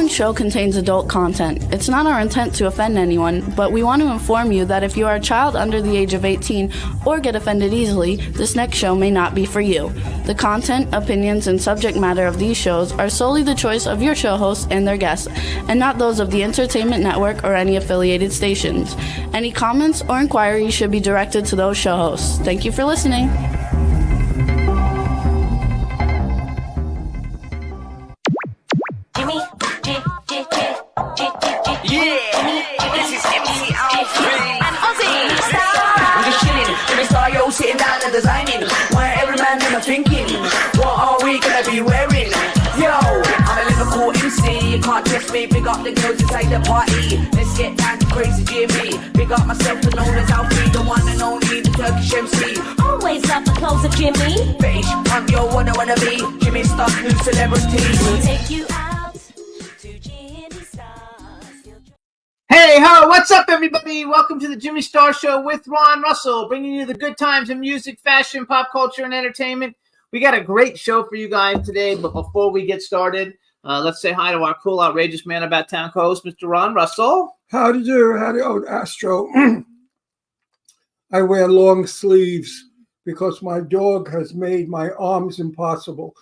show contains adult content. It's not our intent to offend anyone, but we want to inform you that if you are a child under the age of 18 or get offended easily, this next show may not be for you. The content, opinions, and subject matter of these shows are solely the choice of your show hosts and their guests, and not those of the Entertainment Network or any affiliated stations. Any comments or inquiries should be directed to those show hosts. Thank you for listening. Sitting down and designing, where every man in a thinking, what are we gonna be wearing? Yo, I'm a Liverpool MC, you can't test me. Big up the girls inside the party, let's get down to Crazy Jimmy. Big up myself, the known as Alfie, the one and only, the Turkish MC. Always love the clothes of Jimmy. Beige, I'm your wanna be, Jimmy Star's new celebrity. We'll take you out to Jimmy Star's. Hey ho, what's up everybody? Welcome to the Jimmy Star Show with Ron Russell, bringing you the good times in music, fashion, pop culture, and entertainment. We got a great show for you guys today, but before we get started, let's say hi to our cool, outrageous man about town co-host, Mr. Ron Russell. How do you do? Oh, Astro. I wear long sleeves because my dog has made my arms impossible.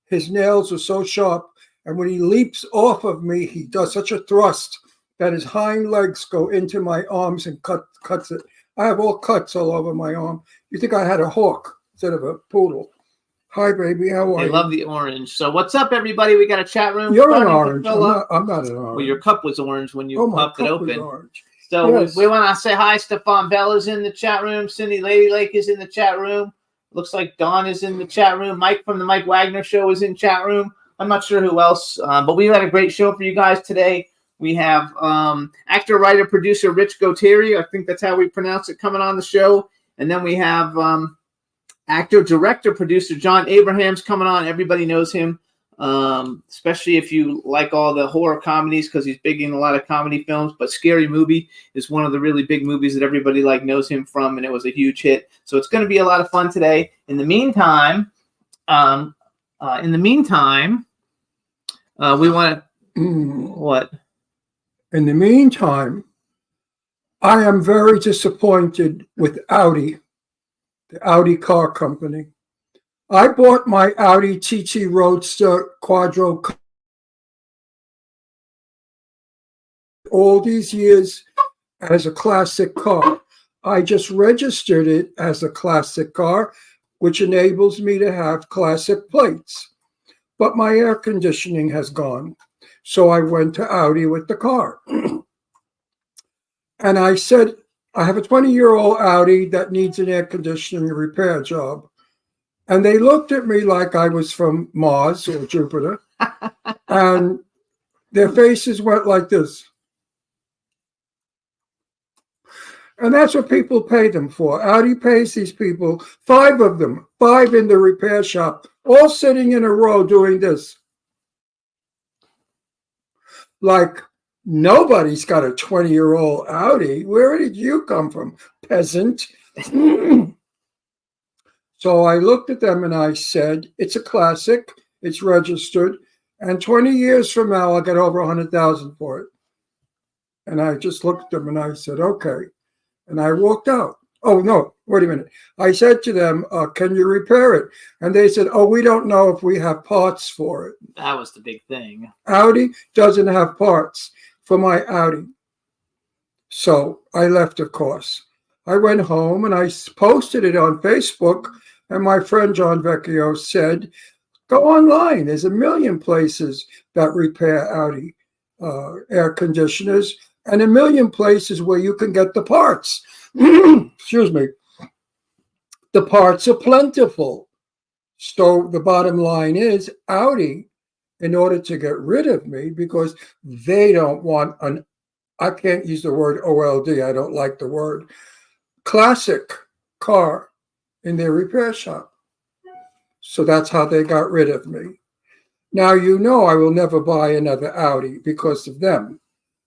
His nails are so sharp, and when he leaps off of me, he does such a thrust that his hind legs go into my arms and cuts it. I have all cuts all over my arm. You think I had a hawk instead of a poodle. Hi, baby. How are you? I love the orange. So what's up, everybody? We got a chat room. You're an orange. I'm not an orange. Well, your cup was orange when you popped it open. So yes. we want to say hi. Stefan Bella's in the chat room. Cindy Lady Lake is in the chat room. Looks like Dawn is in the chat room. Mike from the Mike Wagner Show is in chat room. I'm not sure who else, but we had a great show for you guys today. We have actor, writer, producer Rich Goteri. I think that's how we pronounce it, coming on the show. And then we have actor, director, producer John Abrahams coming on. Everybody knows him, especially if you like all the horror comedies, because he's big in a lot of comedy films. But Scary Movie is one of the really big movies that everybody knows him from, and it was a huge hit. So it's going to be a lot of fun today. In the meantime, we want to what? In the meantime, I am very disappointed with Audi, the Audi car company. I bought my Audi TT Roadster Quattro all these years as a classic car. I just registered it as a classic car, which enables me to have classic plates. But my air conditioning has gone. So I went to Audi with the car. And I said, I have a 20-year-old Audi that needs an air conditioning repair job. And they looked at me like I was from Mars or Jupiter. And their faces went like this. And that's what people pay them for. Audi pays these people, 5 of them, 5 in the repair shop, all sitting in a row doing this. Like, nobody's got a 20-year-old Audi. Where did you come from, peasant? So I looked at them and I said, it's a classic, it's registered, and 20 years from now, I'll get over 100,000 for it. And I just looked at them and I said, okay. And I walked out. Oh, no, wait a minute. I said to them, can you repair it? And they said, oh, we don't know if we have parts for it. That was the big thing. Audi doesn't have parts for my Audi. So I left, of course. I went home and I posted it on Facebook. And my friend John Vecchio said, go online. There's a million places that repair Audi air conditioners and a million places where you can get the parts. Excuse me. The parts are plentiful. So the bottom line is Audi, in order to get rid of me, because they don't want I can't use the word OLD, I don't like the word, classic car in their repair shop. So that's how they got rid of me. Now, you know, I will never buy another Audi because of them.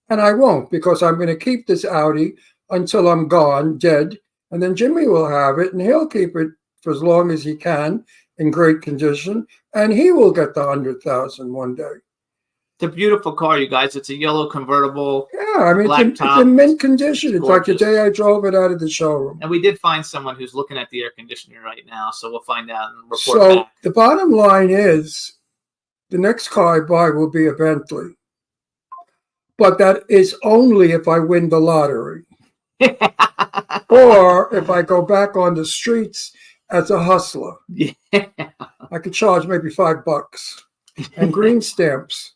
And I won't, because I'm going to keep this Audi until I'm gone, dead. And then Jimmy will have it, and he'll keep it for as long as he can in great condition. And he will get the 100,000 one day. It's a beautiful car, you guys. It's a yellow convertible. Yeah, I mean, Black it's top. in mint condition. It's like the Gorgeous. day I drove it out of the showroom. And we did find someone who's looking at the air conditioner right now, so we'll find out and report So back. the bottom line is the next car I buy will be a Bentley. But that is only if I win the lottery. Or if I go back on the streets as a hustler. Yeah. I could charge maybe $5 and green stamps.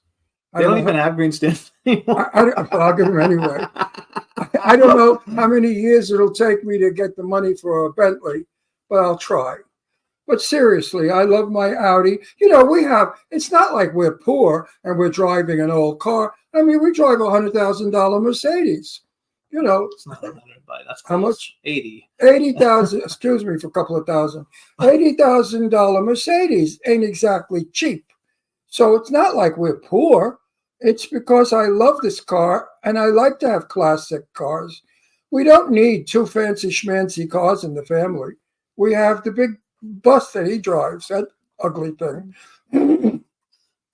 They don't even have green stamps anymore. I'll give them anyway. I don't know how many years it'll take me to get the money for a Bentley, but I'll try. But seriously, I love my Audi. You know, it's not like we're poor and we're driving an old car. I mean, we drive a $100,000 Mercedes. You know, It's not 100, but that's how close. much? 80. 80,000, excuse me for a couple of thousand. $80,000 Mercedes ain't exactly cheap. So it's not like we're poor. It's because I love this car and I like to have classic cars. We don't need two fancy schmancy cars in the family. We have the big bus that he drives, that ugly thing.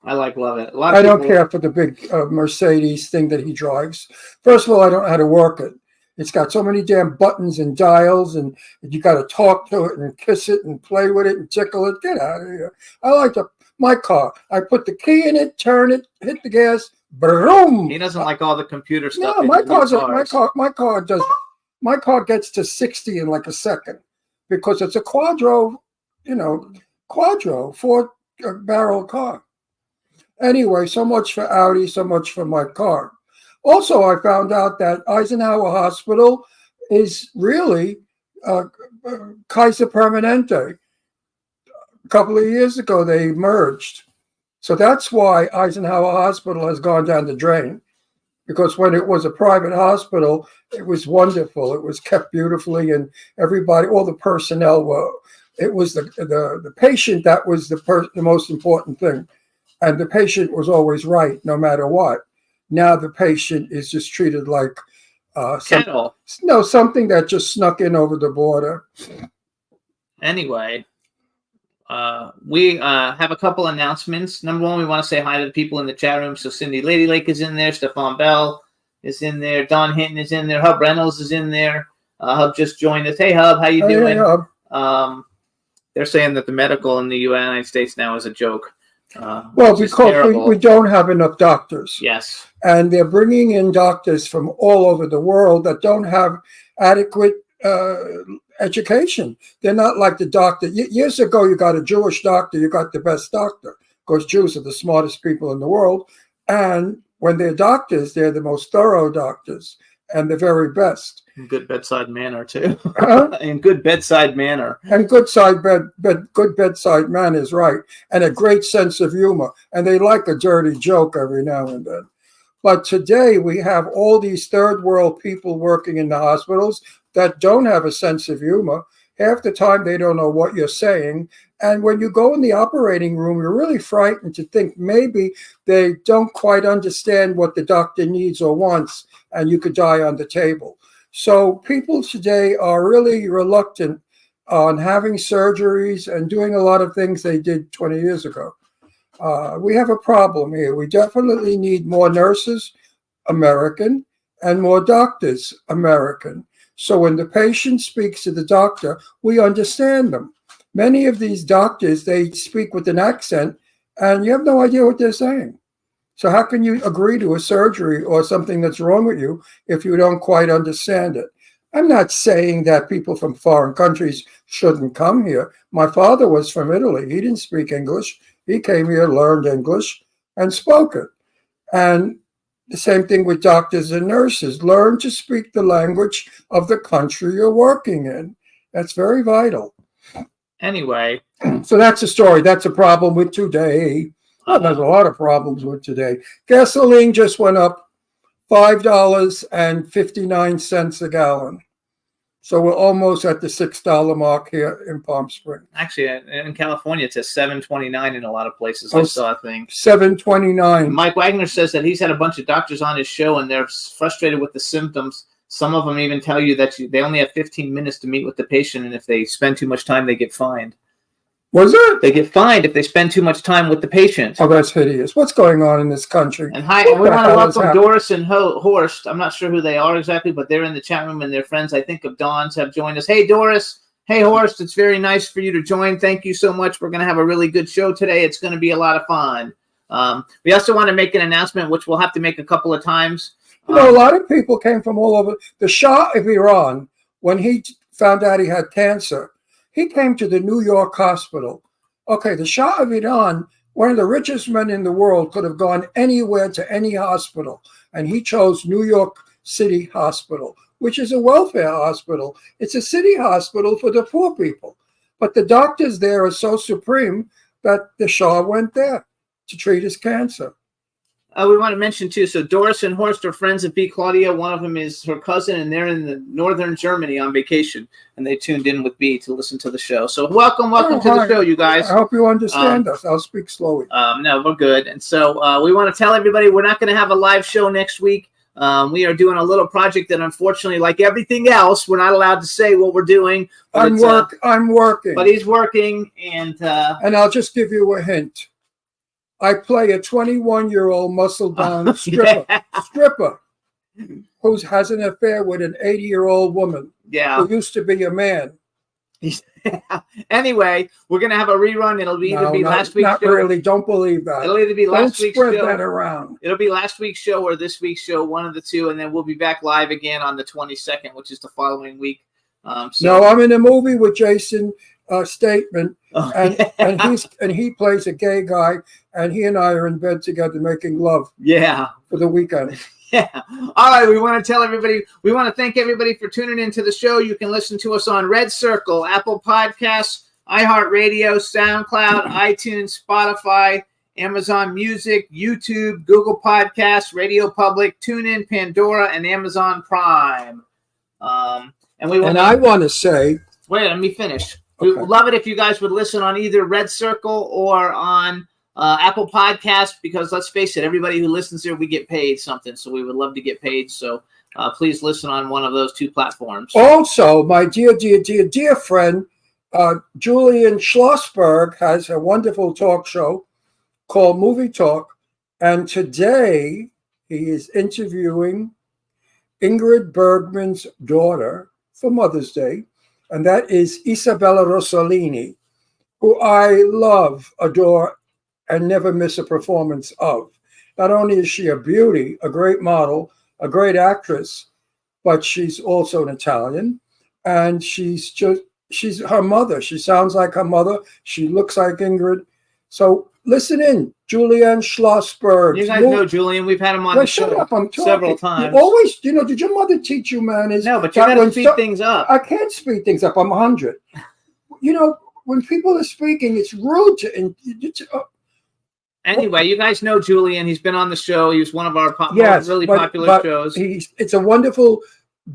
I love it. A lot of I don't people- care for the big Mercedes thing that he drives. First of all, I don't know how to work it. It's got so many damn buttons and dials, and you got to talk to it and kiss it and play with it and tickle it. Get out of here. I like my car. I put the key in it, turn it, hit the gas, boom. He doesn't like all the computer stuff. No, in my the new cars. my car gets to 60 in like a second because it's a quadro, four-barrel car. Anyway, so much for Audi, so much for my car. Also, I found out that Eisenhower Hospital is really Kaiser Permanente. A couple of years ago, they merged. So that's why Eisenhower Hospital has gone down the drain. Because when it was a private hospital, it was wonderful. It was kept beautifully, and everybody, all the personnel were. It was the patient that was the most important thing. And the patient was always right, no matter what. Now the patient is just treated like something that just snuck in over the border. Anyway, we have a couple announcements. Number one, we want to say hi to the people in the chat room. So Cindy Lady Lake is in there. Stefan Bell is in there. Don Hinton is in there. Hub Reynolds is in there. Hub just joined us. Hey, Hub, how you doing? Hey, Hub. They're saying that the medical in the United States now is a joke. Well, which is because terrible. we don't have enough doctors. Yes. And they're bringing in doctors from all over the world that don't have adequate education. They're not like the doctor. Years ago, you got a Jewish doctor, you got the best doctor, because Jews are the smartest people in the world. And when they're doctors, they're the most thorough doctors and the very best. Good bedside manner, too. Huh? In good bedside manner. And good bedside manners, right? And a great sense of humor. And they like a dirty joke every now and then. But today we have all these third world people working in the hospitals that don't have a sense of humor. Half the time they don't know what you're saying. And when you go in the operating room, you're really frightened to think maybe they don't quite understand what the doctor needs or wants, and you could die on the table. So people today are really reluctant on having surgeries and doing a lot of things they did 20 years ago. We have a problem here. We definitely need more nurses, American, and more doctors, American. So when the patient speaks to the doctor, we understand them. Many of these doctors, they speak with an accent, and you have no idea what they're saying. So how can you agree to a surgery or something that's wrong with you if you don't quite understand it? I'm not saying that people from foreign countries shouldn't come here. My father was from Italy. He didn't speak English. He came here, learned English, and spoke it. And the same thing with doctors and nurses. Learn to speak the language of the country you're working in. That's very vital. Anyway. So that's a story. That's a problem with today. Well, there's a lot of problems with today. Gasoline just went up $5.59 a gallon. So we're almost at the $6 mark here in Palm Springs. Actually, in California, it's at $7.29 in a lot of places. Oh, I saw a thing. $7.29. Mike Wagner says that he's had a bunch of doctors on his show, and they're frustrated with the symptoms. Some of them even tell you that they only have 15 minutes to meet with the patient, and if they spend too much time, they get fined. Was it? They get fined if they spend too much time with the patient. Oh, that's hideous. What's going on in this country? And hi, What and we the want to hell is welcome happening? Doris and Horst. I'm not sure who they are exactly, but they're in the chat room, and their friends, I think, of Dawn's have joined us. Hey, Doris. Hey, Horst. It's very nice for you to join. Thank you so much. We're going to have a really good show today. It's going to be a lot of fun. We also want to make an announcement, which we'll have to make a couple of times. You know, a lot of people came from all over. The Shah of Iran, when he found out he had cancer, he came to the New York hospital. Okay, the Shah of Iran, one of the richest men in the world, could have gone anywhere to any hospital, and he chose New York City Hospital, which is a welfare hospital. It's a city hospital for the poor people. But the doctors there are so supreme that the Shah went there to treat his cancer. We want to mention, too, so Doris and Horst are friends of B. Claudia. One of them is her cousin, and they're in the northern Germany on vacation, and they tuned in with B to listen to the show. So welcome to the show, you guys. I hope you understand us. I'll speak slowly. No, we're good. And so we want to tell everybody we're not going to have a live show next week. We are doing a little project that, unfortunately, like everything else, we're not allowed to say what we're doing. I'm working. But he's working, and I'll just give you a hint. I play a 21-year-old muscle-bound stripper who has an affair with an 80-year-old woman who used to be a man. Anyway, we're going to have a rerun. It'll either be last week's show. Not really. Don't believe that. It'll either be last week's show. Don't spread that around. It'll be last week's show or this week's show, one of the two, and then we'll be back live again on the 22nd, which is the following week. No, I'm in a movie with Jason Statham, and he plays a gay guy, and he and I are in bed together making love. Yeah, for the weekend. Yeah. All right. We want to tell everybody. We want to thank everybody for tuning into the show. You can listen to us on Red Circle, Apple Podcasts, iHeartRadio, SoundCloud, iTunes, Spotify, Amazon Music, YouTube, Google Podcasts, Radio Public, TuneIn, Pandora, and Amazon Prime. And I want to say, wait, let me finish. Okay. We would love it if you guys would listen on either Red Circle or on Apple Podcasts, because let's face it, everybody who listens here, we get paid something. So we would love to get paid. So please listen on one of those two platforms. Also, my dear friend, Julian Schlossberg has a wonderful talk show called Movie Talk. And today he is interviewing Ingrid Bergman's daughter for Mother's Day. And that is Isabella Rossellini, who I love, adore, and never miss a performance of. Not only is she a beauty, a great model, a great actress, but she's also an Italian. And she's her mother. She sounds like her mother. She looks like Ingrid. So listen in, Julian Schlossberg. You guys know Julian. We've had him on the show several times. You always, did your mother teach you manners? No, but you got to speed things up. I can't speed things up. I'm 100. When people are speaking, it's rude to. Anyway, you guys know Julian. He's been on the show. He was one of our really popular shows. It's a wonderful.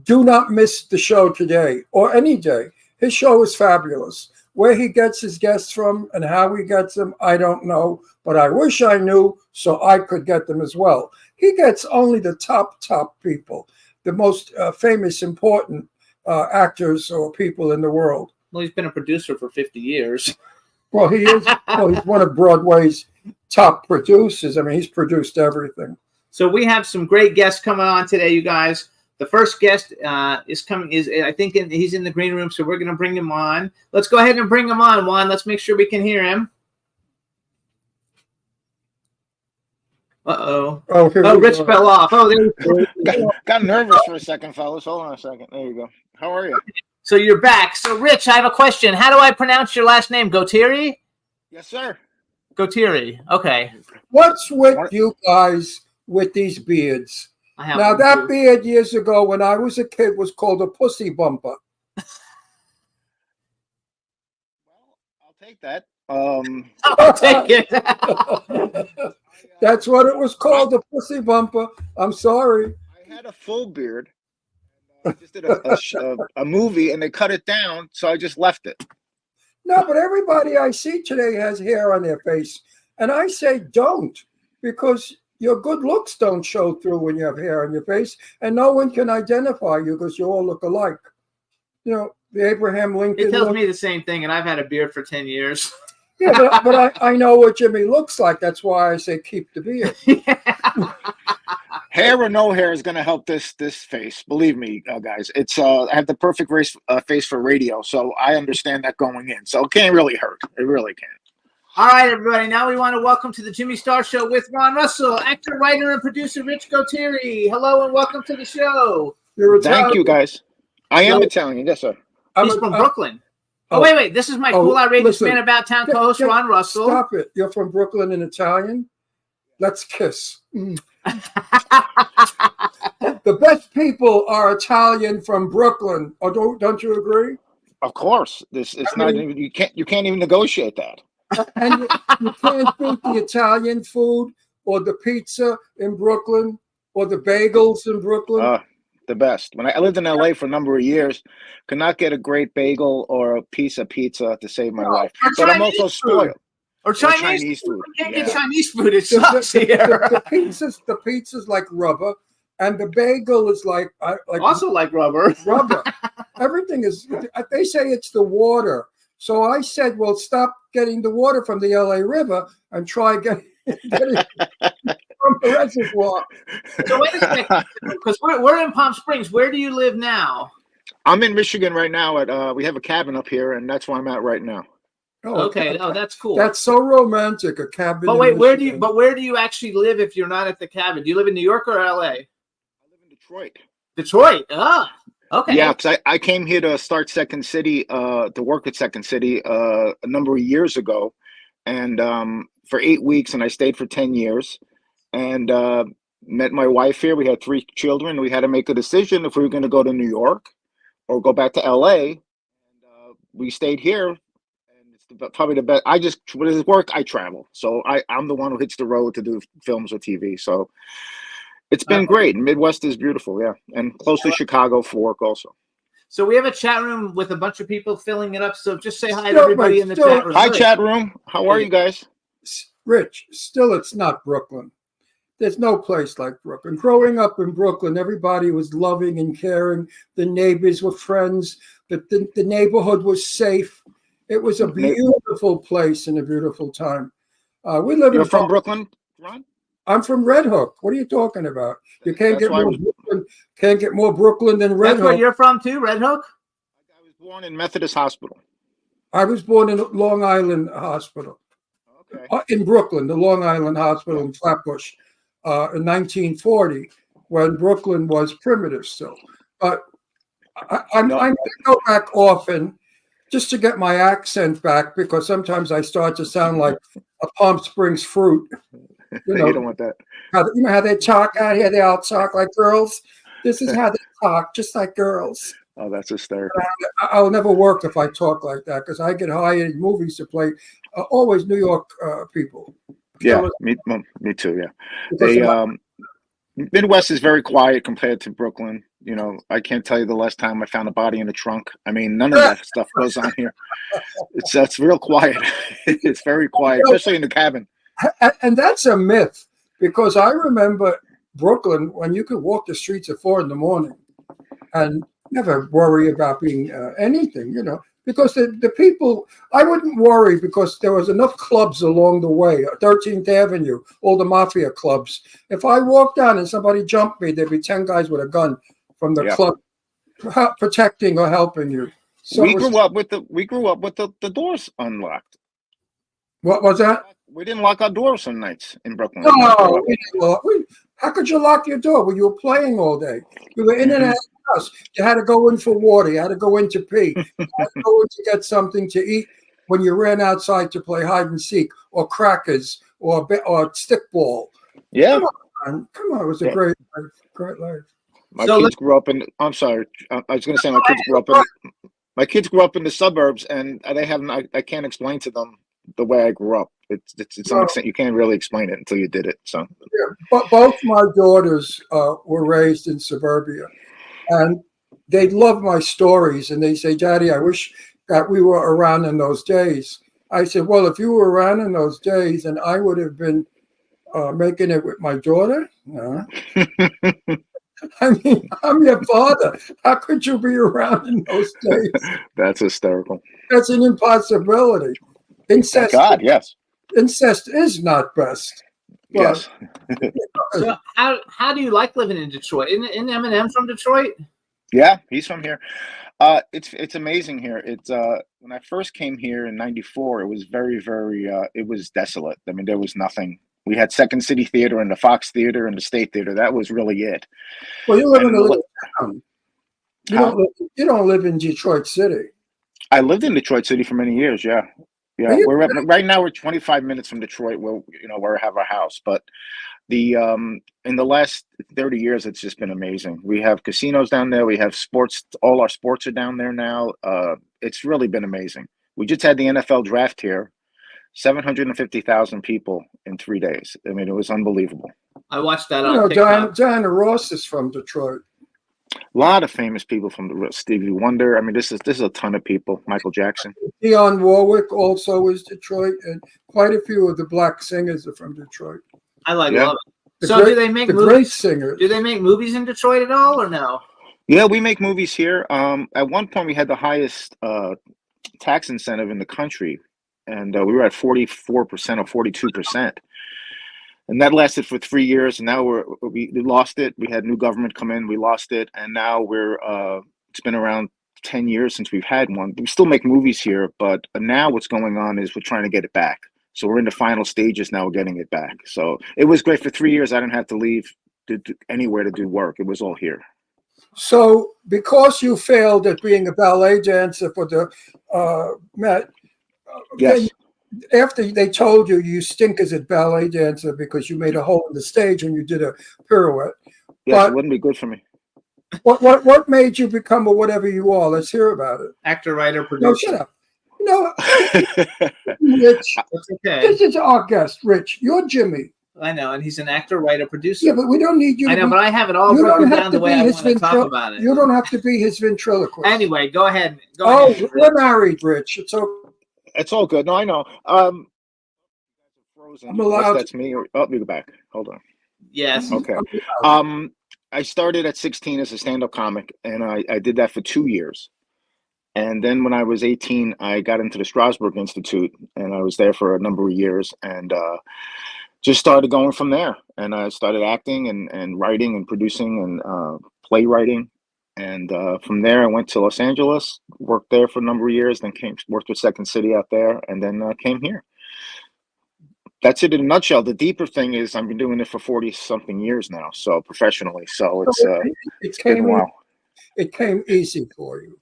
Do not miss the show today or any day. His show is fabulous. Where he gets his guests from and how he gets them, I don't know. But I wish I knew so I could get them as well. He gets only the top people, the most famous, important actors or people in the world. Well, he's been a producer for 50 years. Well, he is. He's one of Broadway's top producers. I mean, he's produced everything. So we have some great guests coming on today, you guys. The first guest is coming. He's in the green room, so we're going to bring him on. Let's go ahead and bring him on, Juan. Let's make sure we can hear him. Uh-oh. Oh, Rich fell off. Oh, there you go. Got nervous for a second, fellas. Hold on a second. There you go. How are you? So you're back. So, Rich, I have a question. How do I pronounce your last name? Gautieri? Yes, sir. Gautieri. Okay. What's with you guys with these beards? Now, that beard years ago when I was a kid was called a pussy bumper. Well, I'll take that. I'll take it. That's what it was called, a pussy bumper. I'm sorry. I had a full beard. I just did a movie, and they cut it down, so I just left it. No, but everybody I see today has hair on their face. And I say don't, because your good looks don't show through when you have hair on your face, and no one can identify you because you all look alike. The Abraham Lincoln. It tells me the same thing, and I've had a beard for 10 years. Yeah, but I know what Jimmy looks like. That's why I say keep the beard. Hair or no hair is going to help this face. Believe me, guys. It's I have the perfect face for radio, so I understand that going in. So it can't really hurt. It really can't. All right, everybody. Now we want to welcome to the Jimmy Star Show with Ron Russell, actor, writer, and producer Rich Gotiri. Hello and welcome to the show. You're Thank you, Italian. guys. I am No. Italian, yes, sir. He's from Brooklyn. Oh, wait. This is my Oh, cool, outrageous listen. man about town co-host, Yeah, Ron Russell. Stop it. You're from Brooklyn and Italian? Let's kiss. Mm. The best people are Italian from Brooklyn. Oh, don't you agree? Of course, it's not even you can't even negotiate that. And you can't beat the Italian food or the pizza in Brooklyn or the bagels in Brooklyn. The best. When I lived in LA for a number of years, could not get a great bagel or a piece of pizza to save my life. or But I'm Chinese also food. spoiled. Or Chinese, Chinese food. You can't get Yeah. Chinese food. It The- sucks here. the pizza's like rubber, and the bagel is like Also like rubber. rubber. Everything is. They say it's the water. So I said, well, stop getting the water from the LA River and try getting it from the reservoir. So wait a second, because we're in Palm Springs. Where do you live now? I'm in Michigan right now. We have a cabin up here, and that's where I'm at right now. Oh, Okay, oh, that's cool. That's so romantic. A cabin. But in wait, Michigan. where do you actually live if you're not at the cabin? Do you live in New York or LA? I live in Detroit. Detroit. Ah, okay. Yeah, because I came here to start Second City, to work at Second City a number of years ago, and for 8 weeks, and I stayed for 10 years, and met my wife here. We had 3 children. We had to make a decision if we were going to go to New York or go back to LA. And we stayed here, and it's probably the best. When it's work, I travel, so I'm the one who hits the road to do films or TV. So it's been great. Midwest is beautiful, yeah, and close to Chicago for work also. So we have a chat room with a bunch of people filling it up. So just say hi to Still, everybody wait, in the still- chat room. Hi, chat room. How are you guys? Rich, still, it's not Brooklyn. There's no place like Brooklyn. Growing up in Brooklyn, everybody was loving and caring. The neighbors were friends. The neighborhood was safe. It was a beautiful place and a beautiful time. We live You're in from Brooklyn, Ron? I'm from Red Hook. What are you talking about? You can't That's get why I more was- Brooklyn. Can't get more Brooklyn than Red That's where Hook. you're from too, Red Hook? I was born in Methodist Hospital. I was born in Long Island Hospital. Okay. In Brooklyn, the Long Island Hospital in Flatbush, in 1940, when Brooklyn was primitive still. But I go back often just to get my accent back, because sometimes I start to sound like a Palm Springs fruit. You know, You don't want that. how they talk out here. They all talk like girls. This is how they talk, just like girls. Oh, that's hysterical. I'll never work if I talk like that, because I get hired in movies to play always New York people. Yeah, me too. Yeah, Because they of my- Midwest is very quiet compared to Brooklyn. You know, I can't tell you the last time I found a body in a trunk. I mean, none of that stuff goes on here. It's real quiet. It's very quiet, especially in the cabin. And that's a myth, because I remember Brooklyn when you could walk the streets at 4 a.m. and never worry about being anything, you know, because the people, I wouldn't worry because there was enough clubs along the way, 13th Avenue, all the mafia clubs. If I walked down and somebody jumped me, there'd be 10 guys with a gun from the club protecting or helping you. So we grew up with the doors unlocked. What was that? We didn't lock our doors some nights in Brooklyn. No, how could you lock your door when you were playing all day? You were in and out of the house. You had to go in for water. You had to go in to pee. You had to go in to get something to eat when you ran outside to play hide and seek or crackers or stickball. Yeah. Come on, it was a great life. My kids grew up in. I'm sorry, I was going to say my kids grew up in the suburbs, and they haven't. I can't explain to them the way I grew up. It's to some extent you can't really explain it until you did it. So, yeah, but both my daughters were raised in suburbia, and they love my stories. And they say, "Daddy, I wish that we were around in those days." I said, "Well, if you were around in those days, and I would have been making it with my daughter." No. I mean, I'm your father. How could you be around in those days? That's hysterical. That's an impossibility. Thank Incest, God, yes, incest is not best. But yes, So how do you like living in Detroit? Isn't Eminem from Detroit? yeah. He's from here. It's amazing here. It's when I first came here in '94, it was very it was desolate. I mean, there was nothing. We had Second City Theater and the Fox Theater and the State Theater. That was really it. well, you live And in a little town. Huh? You don't live in Detroit City. I lived in Detroit City for many years. Yeah, Are yeah. you- Right now we're 25 minutes from Detroit, where we have our house. But the in the last 30 years, it's just been amazing. We have casinos down there. We have sports. All our sports are down there now. It's really been amazing. We just had the NFL draft here. 750,000 people in 3 days. I mean, it was unbelievable. I watched that You on know, TikTok. Diana Ross is from Detroit. A lot of famous people from the Stevie Wonder. I mean, this is a ton of people. Michael Jackson. Dionne Warwick also is Detroit, and quite a few of the black singers are from Detroit. I love Yeah. it. The So great- do they make the great movies? singers? Do they make movies in Detroit at all, or no? Yeah, we make movies here. At one point, we had the highest tax incentive in the country, and we were at 44% or 42%. And that lasted for 3 years. And now we lost it. We had new government come in. We lost it, and now it's been around 10 years since we've had one. We still make movies here, but now what's going on is we're trying to get it back. So we're in the final stages now of getting it back. So it was great for 3 years. I didn't have to leave anywhere to do work. It was all here. So, because you failed at being a ballet dancer for the Met, Yes. then after they told you you stink as a ballet dancer because you made a hole in the stage and you did a pirouette, Yes, but- it wouldn't be good for me. what made you become a whatever you are? Let's hear about it. Actor, writer, No, producer. shut up. No, Rich, That's okay. this is our guest, Rich. You're Jimmy. I know, and he's an actor, writer, producer. Yeah, but we don't need you. I to know, be- but I have it all you broken don't have down to the way be I his want to talk ventrilo- about it. You don't have to be his ventriloquist. Anyway, go ahead. Go Oh, ahead. we're married, Rich. It's okay. It's all good. No, I know. Frozen. I'm allowed That's me. Oh, you go back. Hold on. Yes. Okay. I started at 16 as a stand-up comic, and I did that for 2 years. And then when I was 18, I got into the Strasberg Institute, and I was there for a number of years, and just started going from there. And I started acting and writing and producing and playwriting. And from there, I went to Los Angeles, worked there for a number of years, then worked with Second City out there, and then came here. That's it in a nutshell. The deeper thing is I've been doing it for 40-something years now, so professionally. So it's It been a came. while. It came easy for you.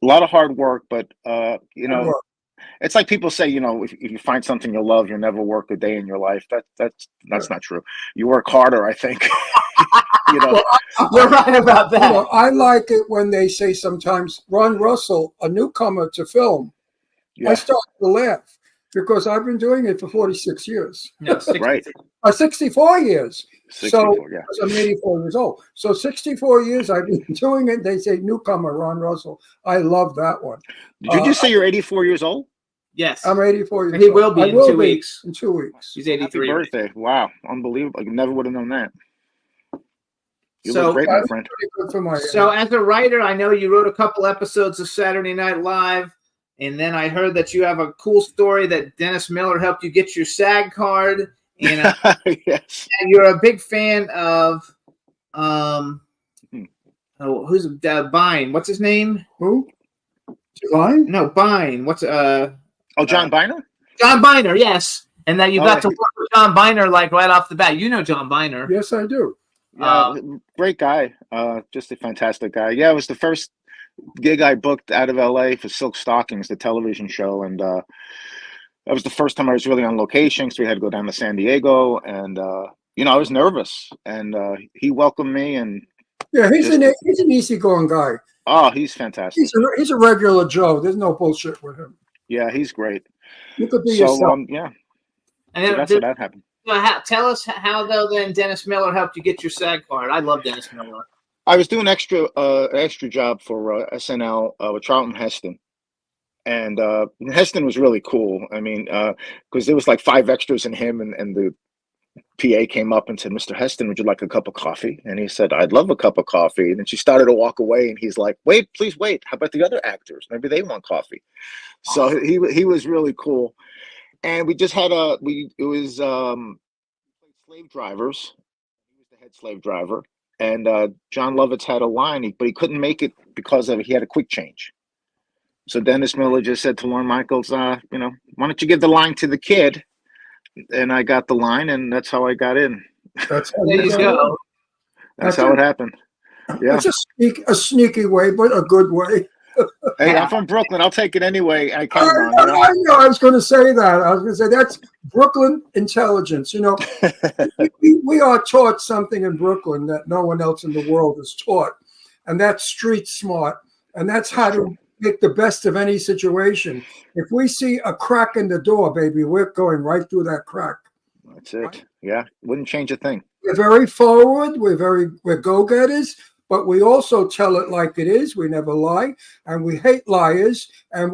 A lot of hard work, but it's like people say, if you find something you love, you'll never work a day in your life. That's not true. You work harder, I think. You're right about You that. know, I like it when they say sometimes Ron Russell, a newcomer to film. I Yeah, start to laugh because I've been doing it for 46 years. No, 60. right. 64 years. 64, yeah. I'm 84 years old. So 64 years I've been doing it. They say newcomer Ron Russell. I love that one. Did you just say you're 84 years old? Yes. I'm 84 years He old. will be I in 2 weeks. In 2 weeks. He's Happy 83. birthday. Wow. Unbelievable. I never would have known that. You So- look great, my friend. Pretty good for my So, as a writer, I know you wrote a couple episodes of Saturday Night Live, and then I heard that you have a cool story that Dennis Miller helped you get your SAG card, and Yes. you're a big fan of Hmm. who's Bine? What's his name? Who? Divine? No, Bine. What's Oh, John Biner? John Biner? Yes, and that you Oh, got to he- work with John Biner like right off the bat. You know John Biner. Yes, I do. Yeah, great guy. Just a fantastic guy. Yeah, it was the first gig I booked out of LA for Silk Stockings, the television show, and that was the first time I was really on location. So we had to go down to San Diego, and I was nervous, and he welcomed me, and Yeah, he's an easygoing guy. he's fantastic. He's a regular Joe. There's no bullshit with him. Yeah, he's great. You could be So yourself. yeah, And so then, that's how that happened. tell us how though then Dennis Miller helped you get your SAG card. I love Dennis Miller. I was doing extra job for SNL with Charlton Heston, and Heston was really cool. I mean, because there was like 5 extras in him and the PA came up and said, "Mr. Heston, would you like a cup of coffee?" And he said, "I'd love a cup of coffee." And then she started to walk away, and he's like, "Wait, please wait. How about the other actors? Maybe they want coffee." So he was really cool. And we just had slave drivers. He was the head slave driver. And John Lovitz had a line, but he couldn't make it because he had a quick change. So Dennis Miller just said to Lorne Michaels, why don't you give the line to the kid? And I got the line, and that's how I got in. That's how There you go. That's how it happened. Yeah. It's a sneaky way, but a good way. Hey, I'm from Brooklyn. I'll take it anyway. I I can. Ron, know. I was going to say that. I was going to say that's Brooklyn intelligence. We are taught something in Brooklyn that no one else in the world is taught, and that's street smart, and that's how to make the best of any situation. If we see a crack in the door, baby, we're going right through that crack. That's it. Yeah, wouldn't change a thing. We're very forward. We're go-getters. But we also tell it like it is. We never lie, and we hate liars, and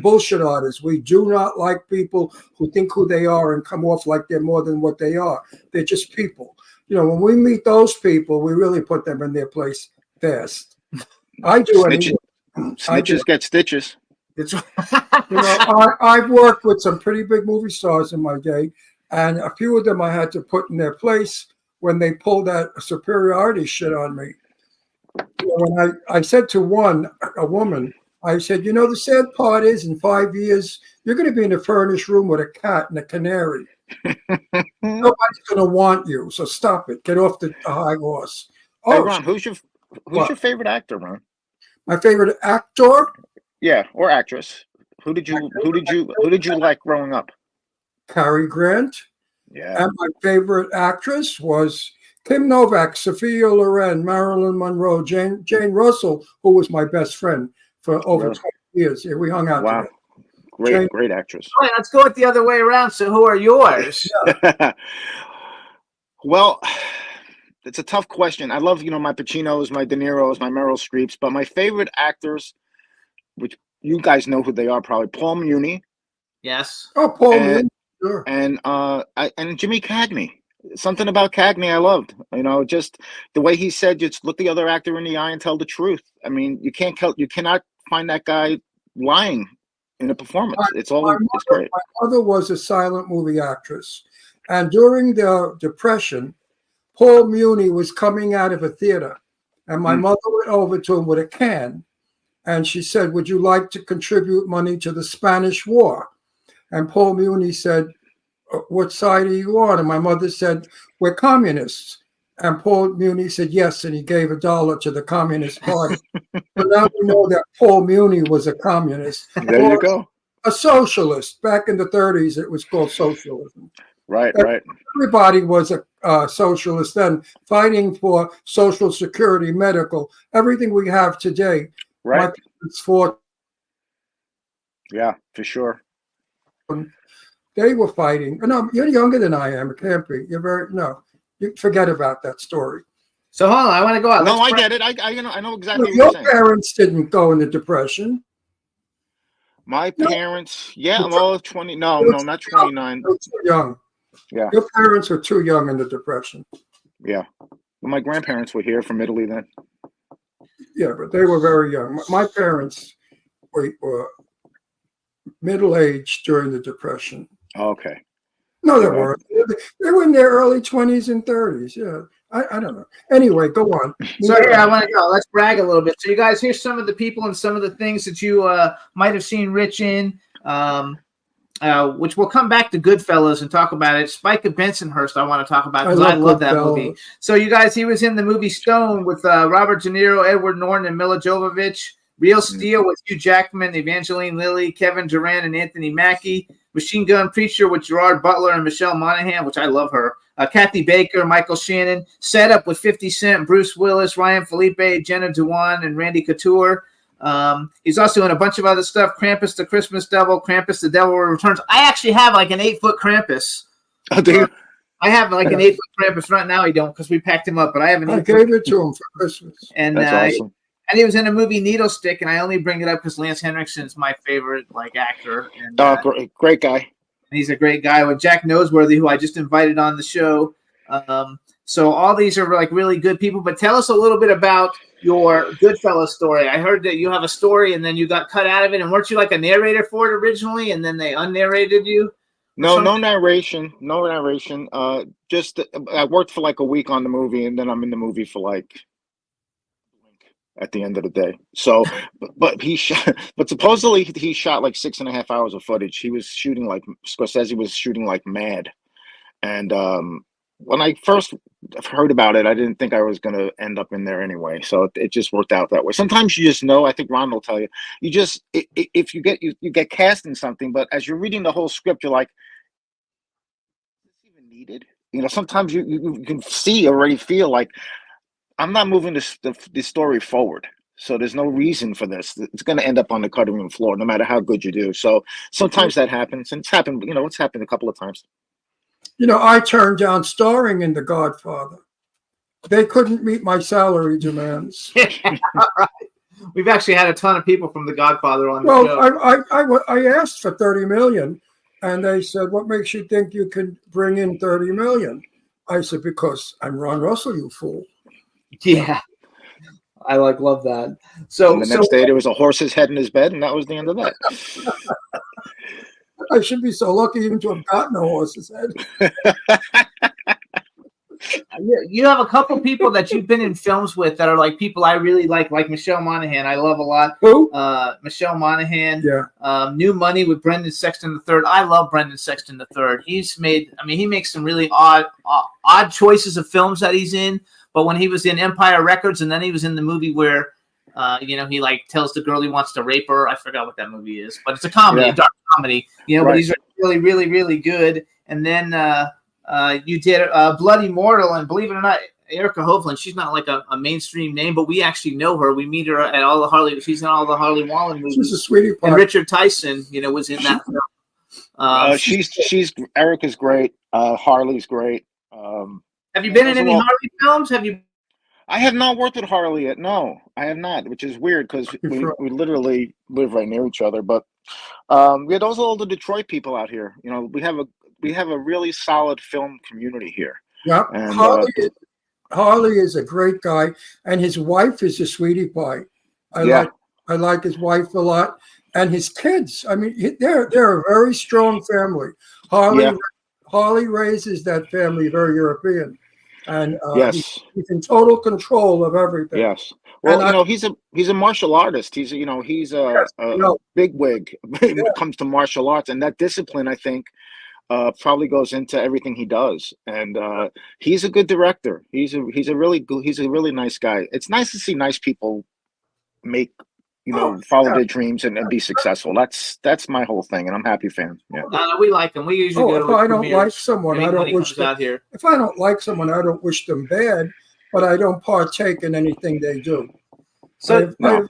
bullshit artists. We do not like people who think who they are and come off like they're more than what they are. They're just people. When we meet those people, we really put them in their place fast. I do anyway. Snitches get stitches. I've worked with some pretty big movie stars in my day, and a few of them I had to put in their place when they pulled that superiority shit on me. When I said to a woman, I said, the sad part is in 5 years, you're going to be in a furnished room with a cat and a canary. Nobody's going to want you. So stop it. Get off the high horse. Hey, Ron, who's your favorite actor, Ron? My favorite actor? Yeah, or actress. Who did you like growing up? Cary Grant. Yeah. And my favorite actress was Kim Novak, Sophia Loren, Marilyn Monroe, Jane Russell, who was my best friend for over 20 years. Yeah, we hung out together. Great actress. All right, let's go it the other way around. So who are yours? Well, it's a tough question. I love, my Pacinos, my De Niros, my Meryl Streeps, but my favorite actors, which you guys know who they are probably, Paul Muni. Yes. Oh, Paul Muni. Sure. And Jimmy Cagney. Something about Cagney I loved. Just the way he said, just look the other actor in the eye and tell the truth. I mean, you cannot find that guy lying in a performance. It's great. My mother was a silent movie actress, and during the Depression, Paul Muni was coming out of a theater, and my mother went over to him with a can, and she said, "Would you like to contribute money to the Spanish War?" And Paul Muni said, "What side are you on?" And my mother said, "We're communists." And Paul Muni said, "Yes." And he gave $1 to the Communist Party. So now we know that Paul Muni was a communist. There you go. A socialist. Back in the 30s, it was called socialism. Right. Everybody was a socialist then, fighting for Social Security, medical, everything we have today. Right. My parents fought. Yeah, for sure. They were fighting. No, you're younger than I am. It can't be. You forget about that story. So hold on, I want to go out. No, I get it. I know exactly what Your you're saying. parents didn't go into depression. My parents, I'm all 20. No, not 29. They were too young. Yeah. Your parents were too young in the depression. Yeah. Well, my grandparents were here from Italy then. Yeah, but they were very young. My parents were middle-aged during the Depression. Okay. No, they weren't. They were in their early 20s and 30s. Yeah. I don't know. Anyway, go on. So here, I want to go. Let's brag a little bit. So you guys, here's some of the people and some of the things that you might have seen Rich in, which we'll come back to Goodfellas and talk about it. Spike of Bensonhurst I want to talk about because I love that movie. So you guys, he was in the movie Stone with Robert De Niro, Edward Norton, and Mila Jovovich. Real Steel with Hugh Jackman, Evangeline Lilly, Kevin Durant, and Anthony Mackie. Machine Gun Preacher with Gerard Butler and Michelle Monaghan, which I love her. Kathy Baker, Michael Shannon. Set Up with 50 Cent, Bruce Willis, Ryan Felipe, Jenna Dewan, and Randy Couture. He's also in a bunch of other stuff. Krampus the Christmas Devil, Krampus the Devil Returns. I actually have like an 8-foot Krampus. Oh, do you? I have like an 8-foot Krampus. Right now I don't because we packed him up, but I have an 8-foot. I gave it to him for Christmas. And that's awesome. And he was in a movie Needle Stick, and I only bring it up because Lance Henriksen is my favorite actor. And, great guy. and he's a great guy. With Jack Noseworthy, who I just invited on the show. So all these are like really good people. But tell us a little bit about your Goodfellas story. I heard that you have a story, and then you got cut out of it. And weren't you like a narrator for it originally, and then they unnarrated you? No narration. Just I worked for like a week on the movie, and then I'm in the movie for like at the end of the day. So, but he shot. But supposedly he shot like 6.5 hours of footage. He was shooting like Scorsese was shooting like mad, and when I first heard about it, I didn't think I was going to end up in there anyway. So it just worked out that way. Sometimes you just know. I think Ron will tell you. You just if you get cast in something, but as you're reading the whole script, you're like, is this even needed? You know, sometimes you can already feel like I'm not moving the story forward. So there's no reason for this. It's going to end up on the cutting room floor, no matter how good you do. So sometimes that happens, and it's happened. You know, it's happened a couple of times. You know, I turned down starring in The Godfather. They couldn't meet my salary demands. All right. We've actually had a ton of people from The Godfather on the Well, show. I asked for 30 million, and they said, "What makes you think you can bring in 30 million?" I said, "Because I'm Ron Russell, you fool." Yeah, I love that. So And the next day there was a horse's head in his bed, and that was the end of that. I should be so lucky even to have gotten a horse's head. you have a couple people that you've been in films with that are like people I really like Michelle Monaghan. I love a lot. Who? Michelle Monaghan. Yeah. New Money with Brendan Sexton III. I love Brendan Sexton III. He makes some really odd choices of films that he's in. But when he was in Empire Records, and then he was in the movie where, he like tells the girl he wants to rape her. I forgot what that movie is, but it's a comedy, a dark comedy. Right. But he's really, really, really good. And then you did Bloody Mortal, and believe it or not, Erica Hovland. She's not like a mainstream name, but we actually know her. We meet her at all the Harley. She's in all the Harley Wallen movies. She's a sweetie pie. And Richard Tyson, was in that film. She's Erica's great. Harley's great. Have you been in any Harley films? Have you? I have not worked with Harley yet. No, I have not, which is weird because we literally live right near each other. But those are all the Detroit people out here. You know, we have a really solid film community here. Yeah, and, Harley is a great guy, and his wife is a sweetie pie. I like his wife a lot, and his kids. I mean, they're a very strong family. Harley raises that family very European, and he's in total control of everything. Yes. Well, he's a martial artist. He's a big wig when it comes to martial arts, and that discipline, I think, probably goes into everything he does. And he's a good director. He's a really nice guy. It's nice to see nice people make. Follow their dreams and be successful. That's my whole thing, and I'm a happy fan. Yeah. We like them. We usually go to if I don't like someone, I don't wish them. Out here. If I don't like someone, I don't wish them bad, but I don't partake in anything they do. So there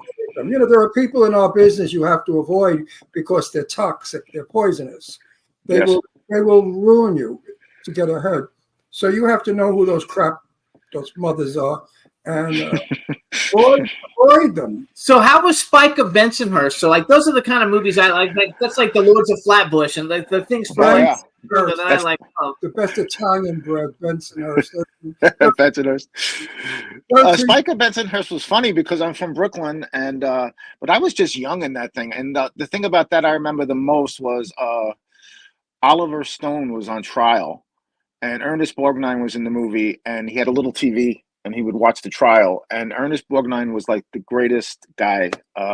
are people in our business you have to avoid because they're toxic, they're poisonous. They will ruin you to get ahead. So you have to know who those mothers are. And avoid them. So how was Spike of Bensonhurst? So like those are the kind of movies I like. That's like the Lords of Flatbush and like the things that I like. The best Italian bread, Bensonhurst. Bensonhurst. Spike of Bensonhurst was funny because I'm from Brooklyn, and but I was just young in that thing. And the thing about that I remember the most was Oliver Stone was on trial, and Ernest Borgnine was in the movie, and he had a little TV. And he would watch the trial, and Ernest Borgnine was like the greatest guy.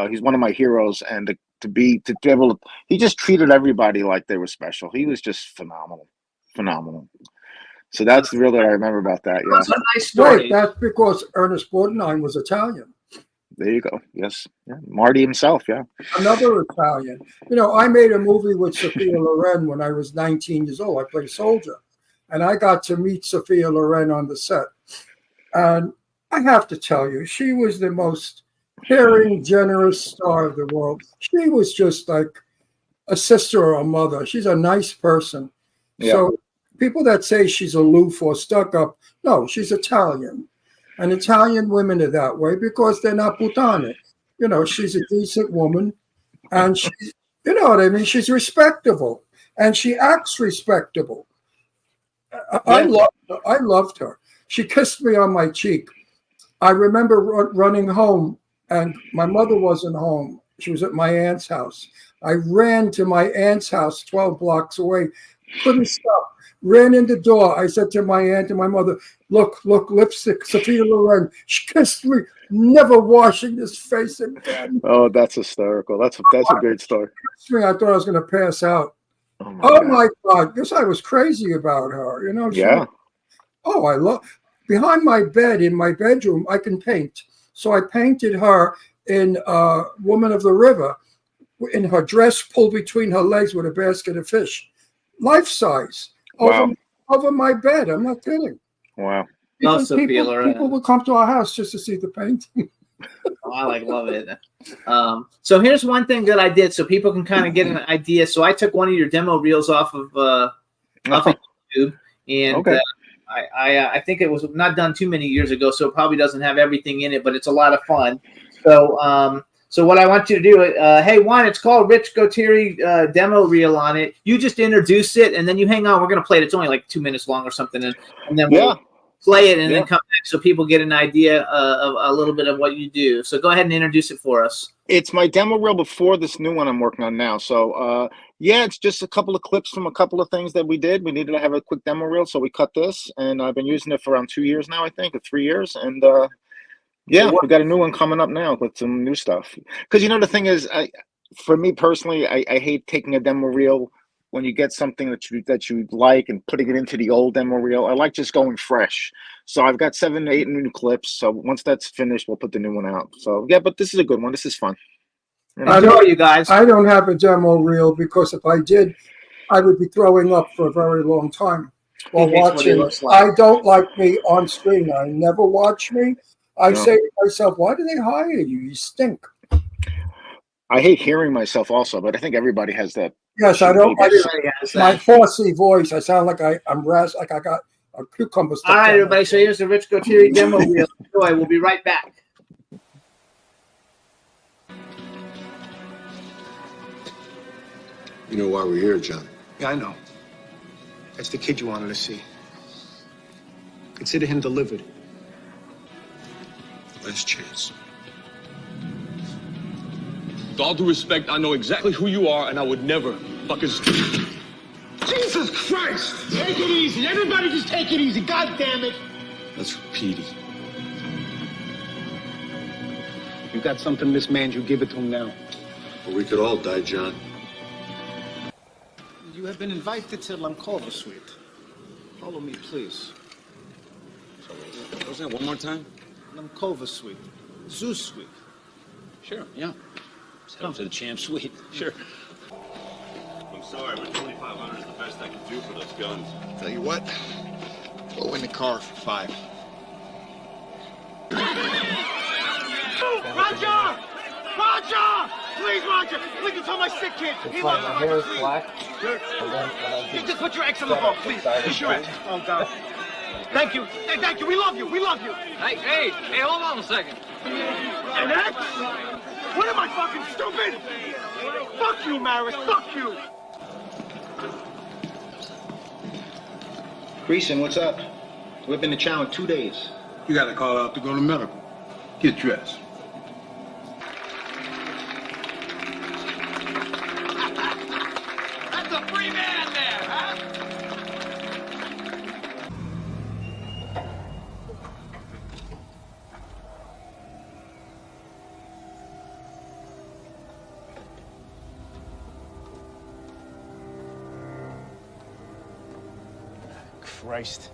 He's one of my heroes, and to be able to, he just treated everybody like they were special. He was just phenomenal. So that's really what I remember about that. Yeah, that's a nice story. Right, that's because Ernest Borgnine was Italian. There you go. Yes, yeah. Marty himself. Yeah, another Italian. I made a movie with Sophia Loren when I was 19 years old. I played soldier, and I got to meet Sophia Loren on the set. And I have to tell you, she was the most caring, generous star of the world. She was just like a sister or a mother. She's a nice person. Yeah. So people that say she's aloof or stuck up, no, she's Italian. And Italian women are that way because they're not puttane. She's a decent woman. And she's, what I mean? She's respectable. and she acts respectable. I loved her. She kissed me on my cheek. I remember running home, and my mother wasn't home. She was at my aunt's house. I ran to my aunt's house 12 blocks away, couldn't stop, ran in the door. I said to my aunt and my mother, look, lipstick, Sophia Loren. She kissed me, never washing this face again. Oh, that's hysterical. That's a great story. I thought I was going to pass out. Oh my God. Because I was crazy about her. You know, Yeah. I love, behind my bed in my bedroom, I can paint. So I painted her in Woman of the River, in her dress pulled between her legs with a basket of fish. Life size. Wow. Over my bed. I'm not kidding. Wow. People would come to our house just to see the painting. Oh, I love it. So here's one thing that I did so people can kind of get an idea. So I took one of your demo reels off of YouTube, and Okay. I think it was not done too many years ago, so it probably doesn't have everything in it, but it's a lot of fun. So so what I want you to do, hey, it's called Rich Gotiri demo reel on it. You just introduce it, and then you hang on. We're going to play it. It's only like 2 minutes long or something, and then we'll play it and then come back so people get an idea of a little bit of what you do. So go ahead and introduce it for us. It's my demo reel before this new one I'm working on now. So, it's just a couple of clips from a couple of things that we did. We needed to have a quick demo reel, so we cut this, and I've been using it for around 2 years now, I think, or 3 years. And we got a new one coming up now with some new stuff. Because, the thing is, for me personally, I hate taking a demo reel when you get something that you like and putting it into the old demo reel. I like just going fresh. So I've got 7 to 8 new clips. So once that's finished, we'll put the new one out. So but this is a good one. This is fun. I don't have a demo reel because if I did, I would be throwing up for a very long time while watching. I don't like me on screen. I never watch me. I say to myself, why do they hire you? You stink. I hate hearing myself also, but I think everybody has that. Yes, I don't like my horsey voice. I sound like I'm like I got a cucumber stuck. All right, everybody. So here's the Rich Gotiri demo reel. Enjoy. We'll be right back. You know why we're here, John? Yeah, I know. That's the kid you wanted to see. Consider him delivered. Last chance. With all due respect, I know exactly who you are, and I would never fucking. Jesus Christ! Take it easy. Everybody just take it easy. God damn it. That's for Petey. You got something mismanned, you give it to him now. Or we could all die, John. You have been invited to Lamkova Suite. Follow me, please. What was that? One more time? Lamkova Suite. Zeus Suite. Sure, yeah. Come to the champ suite. Sure. I'm sorry, but 2,500 is the best I can do for those guns. Tell you what, go in the car for 5. Roger! Roger! Please, Roger! Please, tell my sick kid! He loves my hair is black. Sure. You just put your X on the boat, please. Push your X. Oh, God. Thank you. Hey, thank you. We love you. We love you. Hey, hold on a second. An X? What am I, fucking stupid? Fuck you, Maris. Fuck you. Greason, what's up? We've been to chow in 2 days. You got to call out to go to medical. Get dressed. That's a free man there, huh? Christ.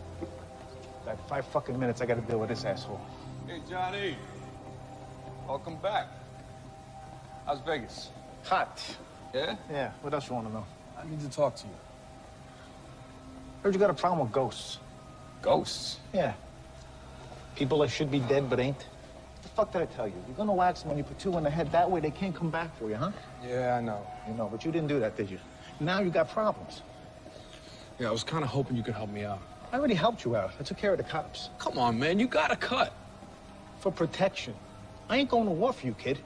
Got 5 fucking minutes. I got to deal with this asshole. Hey, Johnny. Welcome back. How's Vegas? Hot. Yeah? Yeah. What else you want to know? I need to talk to you. Heard you got a problem with ghosts. Ghosts? Yeah. People that should be dead but ain't. What the fuck did I tell you? You're gonna wax them when you put 2 in the head. That way they can't come back for you, huh? Yeah, I know. You know, but you didn't do that, did you? Now you got problems. Yeah, I was kind of hoping you could help me out. I already helped you out. I took care of the cops. Come on, man. You got a cut. For protection. I ain't going to war for you, kid.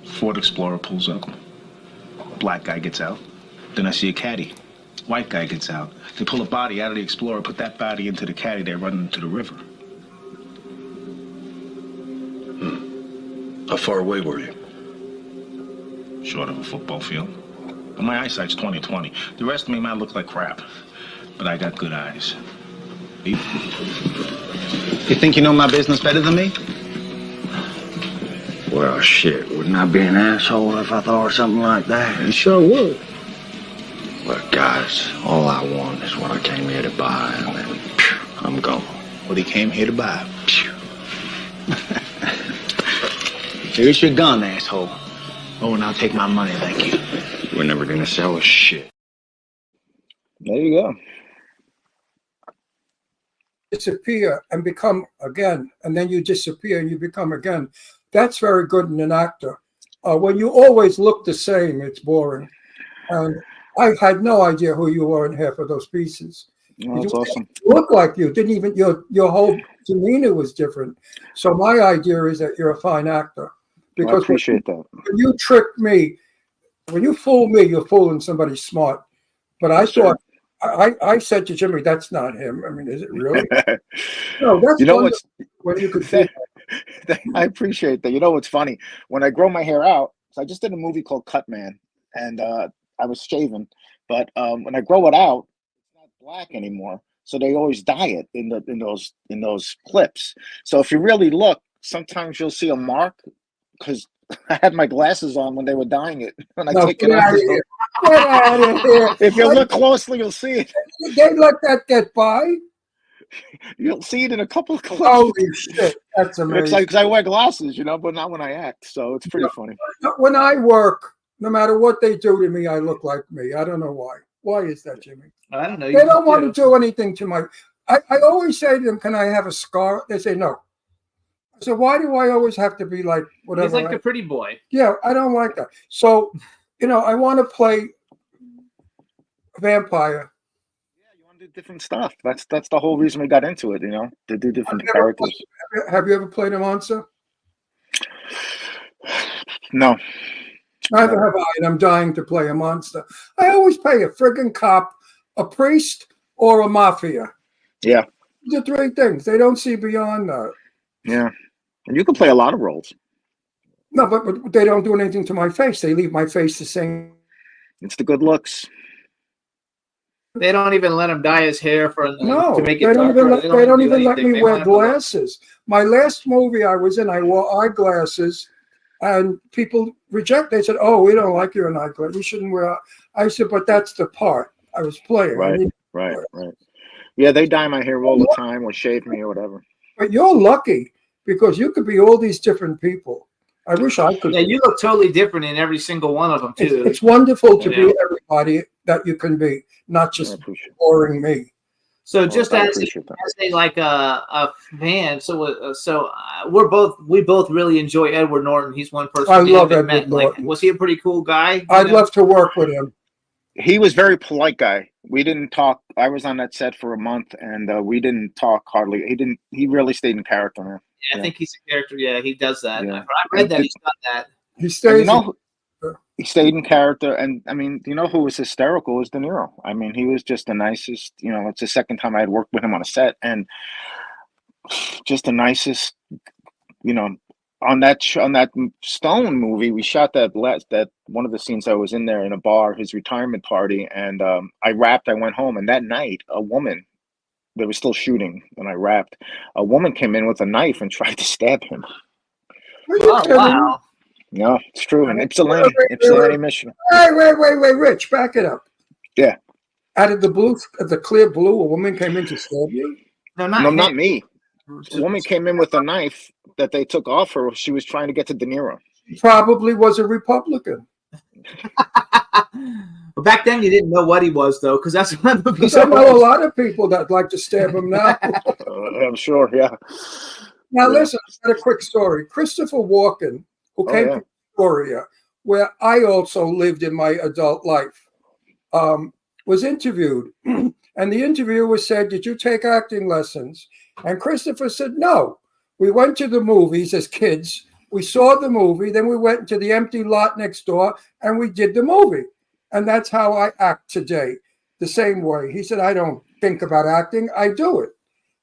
Ford Explorer pulls up. Black guy gets out. Then I see a caddy. White guy gets out. They pull a body out of the Explorer, put that body into the caddy, they run into the river. How far away were you? Short of a football field. But my eyesight's 20/20. The rest of me might look like crap. But I got good eyes. You think you know my business better than me? Well, shit, wouldn't I be an asshole if I thought something like that? You sure would. Look, guys, all I want is what I came here to buy, and then I'm gone. What he came here to buy. Here's your gun, asshole. Oh, and I'll take my money, thank you. We're never gonna sell a shit. There you go. Disappear and become again, and then you disappear and you become again. That's very good in an actor. When you always look the same, it's boring. And I had no idea who you were in half of those pieces. Oh, that's awesome. You look like you didn't even your whole demeanor was different. So my idea is that you're a fine actor. Well, I appreciate that. When you trick me, when you fool me, you're fooling somebody smart. But I thought, I said to Jimmy, that's not him. I mean, is it really? No, that's you know what's when you could say I appreciate that. You know what's funny? When I grow my hair out, so I just did a movie called Cut Man, and I was shaven, but when I grow it out, it's not black anymore. So they always dye it in those clips. So if you really look, sometimes you'll see a mark because I had my glasses on when they were dyeing it. When I take it off, get out of here. if you look closely, you'll see it. They let that get by. You'll see it in a couple of clips. Holy shit, that's amazing. It's like because I wear glasses, but not when I act. So it's pretty funny. When I work, no matter what they do to me, I look like me. I don't know why. Why is that, Jimmy? I don't know. They don't want to do anything to my. I always say to them, "Can I have a scar?" They say no. So why do I always have to be like whatever? He's like the pretty boy. Yeah, I don't like that. So, I want to play vampire. Yeah, you want to do different stuff. That's the whole reason we got into it. To do different characters. Have you ever played a monster? No. Neither have I, and I'm dying to play a monster. I always play a friggin' cop, a priest, or a mafia. Yeah. The three things. They don't see beyond that. Yeah. And you can play a lot of roles. No, but they don't do anything to my face. They leave my face the same. It's the good looks. They don't even let him dye his hair No, to make it they don't darker. even let anything. me wear glasses. My last movie I was in, I wore eyeglasses, and people reject. They said, "Oh, we don't like you in eyeglasses. You shouldn't wear." I said, "But that's the part I was playing." Right. Yeah, they dye my hair all the time, or shave me, or whatever. But you're lucky because you could be all these different people. I wish I could. Yeah, you look totally different in every single one of them too. It's wonderful to be everybody that you can be, not just boring me. So just as a fan, we both really enjoy Edward Norton. He's one person. I love Edward Norton. Was he a pretty cool guy? I'd love to work with him. He was very polite guy. We didn't talk. I was on that set for a month, and we didn't talk hardly. He really stayed in character, man. Yeah, I think he's a character. Yeah, he does that. Yeah. I read that he's done that. He stays. He stayed in character, and I mean, who was hysterical was De Niro. I mean, he was just the nicest. It's the second time I had worked with him on a set, and just the nicest. On that Stone movie, we shot that one of the scenes I was in there in a bar, his retirement party, and I rapped. I went home, and that night, a woman. They were still shooting, and I rapped. A woman came in with a knife and tried to stab him. Oh, wow. No, it's true. In Ypsilanti, Michigan. Wait, Rich, back it up. Yeah. Out of the clear blue, a woman came in to stab you? No, not me. A woman came in with a knife that they took off her. She was trying to get to De Niro. Probably was a Republican. But back then, you didn't know what he was, though, because that's one of the movies. I know a lot of people that like to stab him now. I'm sure, yeah. Now, listen, I got a quick story. Christopher Walken, who came from Victoria, where I also lived in my adult life, was interviewed. And the interviewer said, "Did you take acting lessons?" And Christopher said, "No. We went to the movies as kids. We saw the movie. Then we went to the empty lot next door, and we did the movie." And that's how I act today, the same way. He said, I don't think about acting, I do it.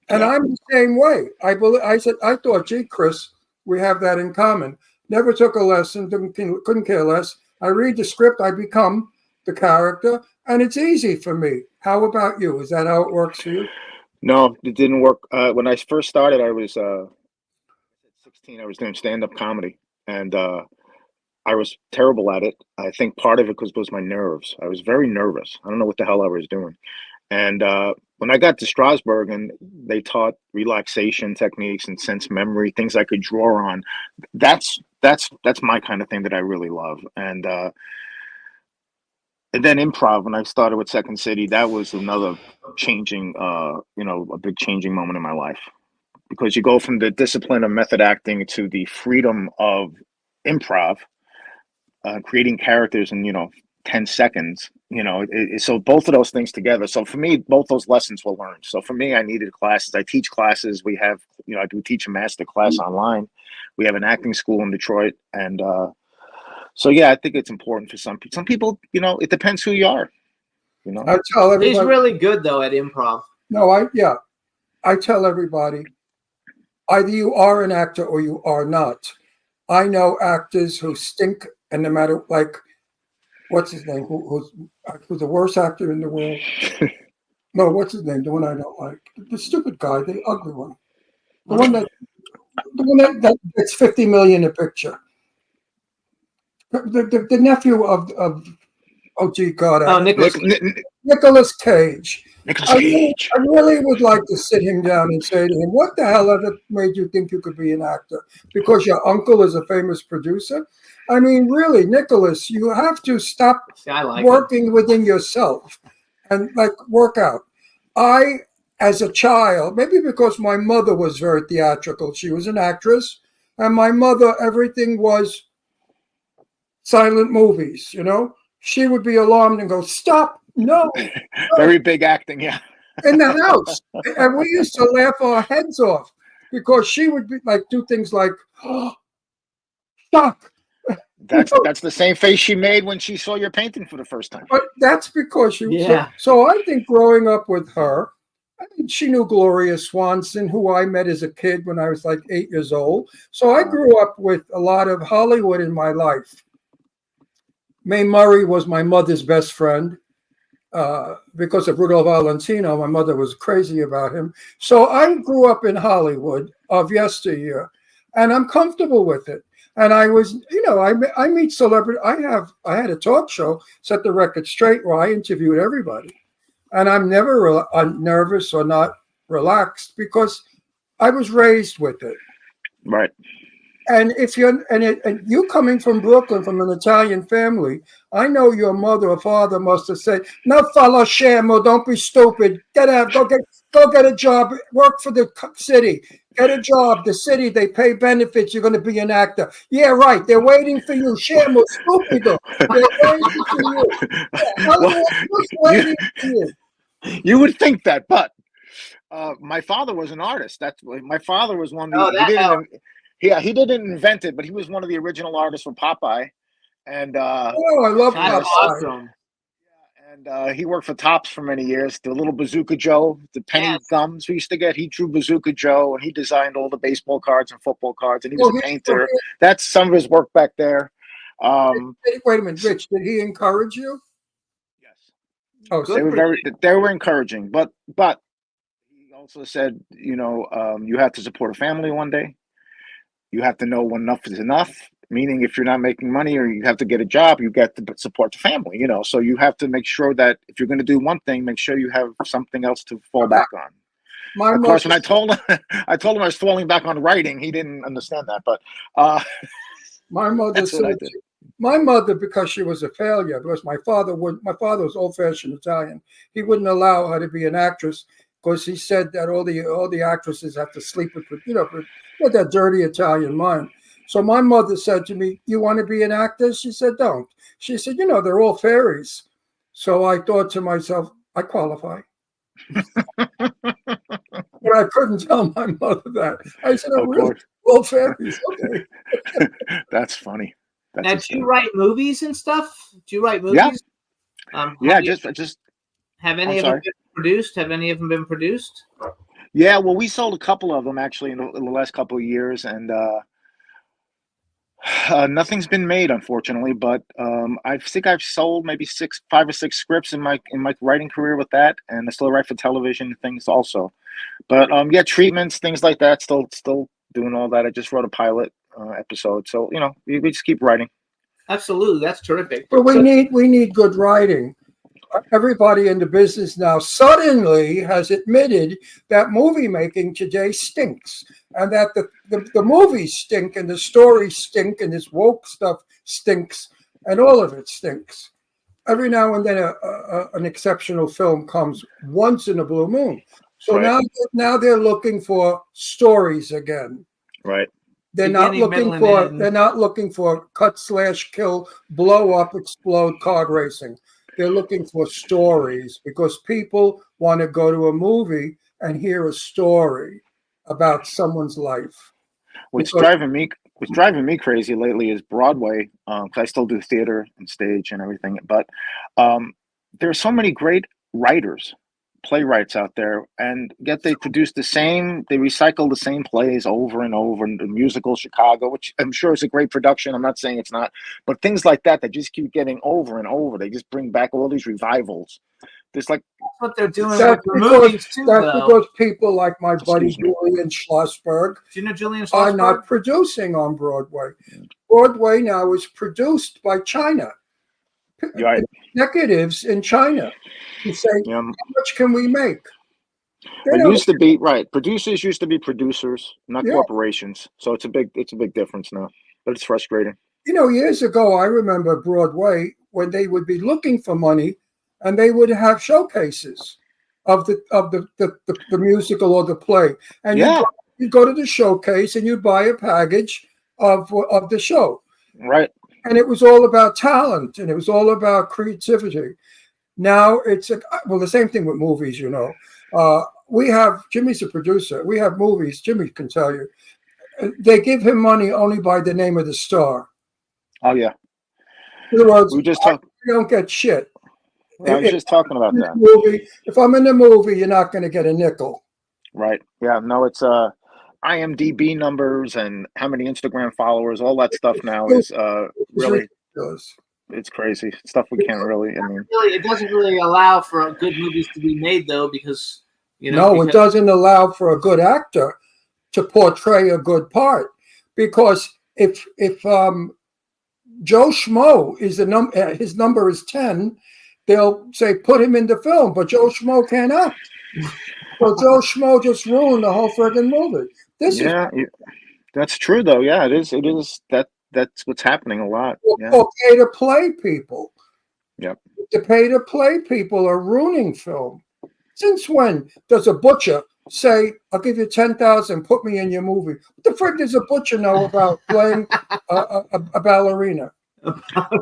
And I'm the same way. I said, I thought, gee, Chris, we have that in common. Never took a lesson, couldn't care less. I read the script, I become the character, and it's easy for me. How about you? Is that how it works for you? No, it didn't work. When I first started, I was 16. I was doing stand-up comedy, and I was terrible at it. I think part of it was my nerves. I was very nervous. I don't know what the hell I was doing. And when I got to Strasbourg and they taught relaxation techniques and sense memory, things I could draw on, that's my kind of thing that I really love. And then improv, when I started with Second City, that was another changing, a big changing moment in my life, because you go from the discipline of method acting to the freedom of improv, creating characters in 10 seconds. So both of those things together. So for me, both those lessons were learned. So for me, I needed classes. I teach classes. We have, I do teach a master class online. We have an acting school in Detroit, and so yeah, I think it's important for some people. Some people, it depends who you are. I tell everybody. He's really good though at improv. No, I tell everybody, either you are an actor or you are not. I know actors who stink, and no matter, like, what's his name? Who's the worst actor in the world? No, what's his name? The one I don't like. The stupid guy, the ugly one. The one that gets $50 million a picture. The nephew of oh gee God. Nicolas Cage. I really would like to sit him down and say to him, what the hell ever made you think you could be an actor? Because your uncle is a famous producer? I mean, really, Nicholas, you have to stop working within yourself and work out. I, as a child, maybe because my mother was very theatrical, she was an actress, and my mother, everything was silent movies, she would be alarmed and go, stop, no. Very big acting, yeah. In the house. And we used to laugh our heads off because she would be do things like, oh, stop. That's the same face she made when she saw your painting for the first time. But that's because she was so I think growing up with her, she knew Gloria Swanson, who I met as a kid when I was 8 years old. So I grew up with a lot of Hollywood in my life. Mae Murray was my mother's best friend. Because of Rudolph Valentino, my mother was crazy about him. So I grew up in Hollywood of yesteryear, and I'm comfortable with it. And I was, I meet celebrity. I had a talk show, Set the Record Straight, where I interviewed everybody, and I'm never nervous or not relaxed because I was raised with it. Right. And if and you coming from Brooklyn, from an Italian family, I know your mother or father must have said, "No, falla scemo, don't be stupid. Get out, go get a job, work for the city, get a job. The city, they pay benefits. You're going to be an actor." Yeah, right. They're waiting for you, scemo, stupido. They're waiting for you. Waiting for you. You would think that, but my father was an artist. My father was one. He didn't invent it, but he was one of the original artists for Popeye. And I love Popeye. Awesome. And he worked for Topps for many years. The little Bazooka Joe, the penny gums we used to get. He drew Bazooka Joe, and he designed all the baseball cards and football cards. And he was a painter. That's some of his work back there. Wait a minute, Rich. Did he encourage you? Yes. Oh, so they were encouraging, but he also said, you have to support a family one day. You have to know when enough is enough, meaning if you're not making money or you have to get a job, you get to support the family, So you have to make sure that if you're going to do one thing, make sure you have something else to fall back on. Of course, when I told him I was falling back on writing, he didn't understand that. But my mother said, my mother, because she was a failure, because my father was old-fashioned Italian. He wouldn't allow her to be an actress because he said that all the actresses have to sleep with that dirty Italian mind. So my mother said to me, "You want to be an actor?" She said, "Don't." She said, "They're all fairies." So I thought to myself, I qualify. But I couldn't tell my mother that. I said, "Oh, really? All fairies." Okay. That's funny. Now, do you write movies and stuff? Do you write movies? Yeah, have just have I'm any of them sorry. been produced? Have any of them been produced? Yeah, well, we sold a couple of them actually in the last couple of years, and nothing's been made, unfortunately. But I think I've sold maybe 5 or 6 scripts in my writing career with that, and I still write for television things also. But yeah, treatments, things like that. Still doing all that. I just wrote a pilot episode, so we just keep writing. Absolutely, that's terrific. But we need good writing. Everybody in the business now suddenly has admitted that movie making today stinks, and that the movies stink, and the stories stink, and this woke stuff stinks, and all of it stinks. Every now and then an exceptional film comes once in a blue moon. So Right. now they're looking for stories again. Right. They're not Beginning, looking middle, and for end. they're not looking for cut/kill, blow up, explode, card racing. They're looking for stories because people want to go to a movie and hear a story about someone's life. What's Because- driving me crazy lately is Broadway. 'Cause I still do theater and stage and everything, but there are so many great writers, playwrights out there, and yet they recycle the same plays over and over. And the musical Chicago, which I'm sure is a great production. I'm not saying it's not, but things like that just keep getting over and over. They just bring back all these revivals. There's like That's what they're doing That's with the movies too, though. because people like my buddy Excuse me. Julian Schlossberg Do you know Julian are Schlossberg? not producing on Broadway. Broadway now is produced by China. Right. Executives in China who say, Yeah. how much can we make? They It don't- used to be right. Producers used to be producers, not Yeah. corporations. So it's a big difference now. But it's frustrating. Years ago, I remember Broadway when they would be looking for money, and they would have showcases of the musical or the play, and Yeah. you'd go to the showcase and you'd buy a package of the show, Right. and it was all about talent and it was all about creativity. Now it's the same thing with movies. We have Jimmy's a producer. We have movies. Jimmy can tell you. They give him money only by the name of the star. Oh yeah. In other words, We just talked. you don't get shit. I was just talking about that. If I'm in the movie, you're not going to get a nickel. Right. Yeah. No, it's IMDb numbers and how many Instagram followers, all that stuff now is really ridiculous. It's crazy. Stuff we can't really Really, it doesn't really allow for good movies to be made, though, because No, it doesn't allow for a good actor to portray a good part, because if Joe Schmo is his number is 10, they'll say put him in the film, but Joe Schmo can't act. So Joe Schmo just ruined the whole friggin' movie. That's true though. Yeah, it is. It is that's what's happening a lot. Yeah. Or pay to play people. Yep. The pay to play people are ruining film. Since when does a butcher say, "I'll give you 10,000, put me in your movie"? What the frick does a butcher know about playing a ballerina?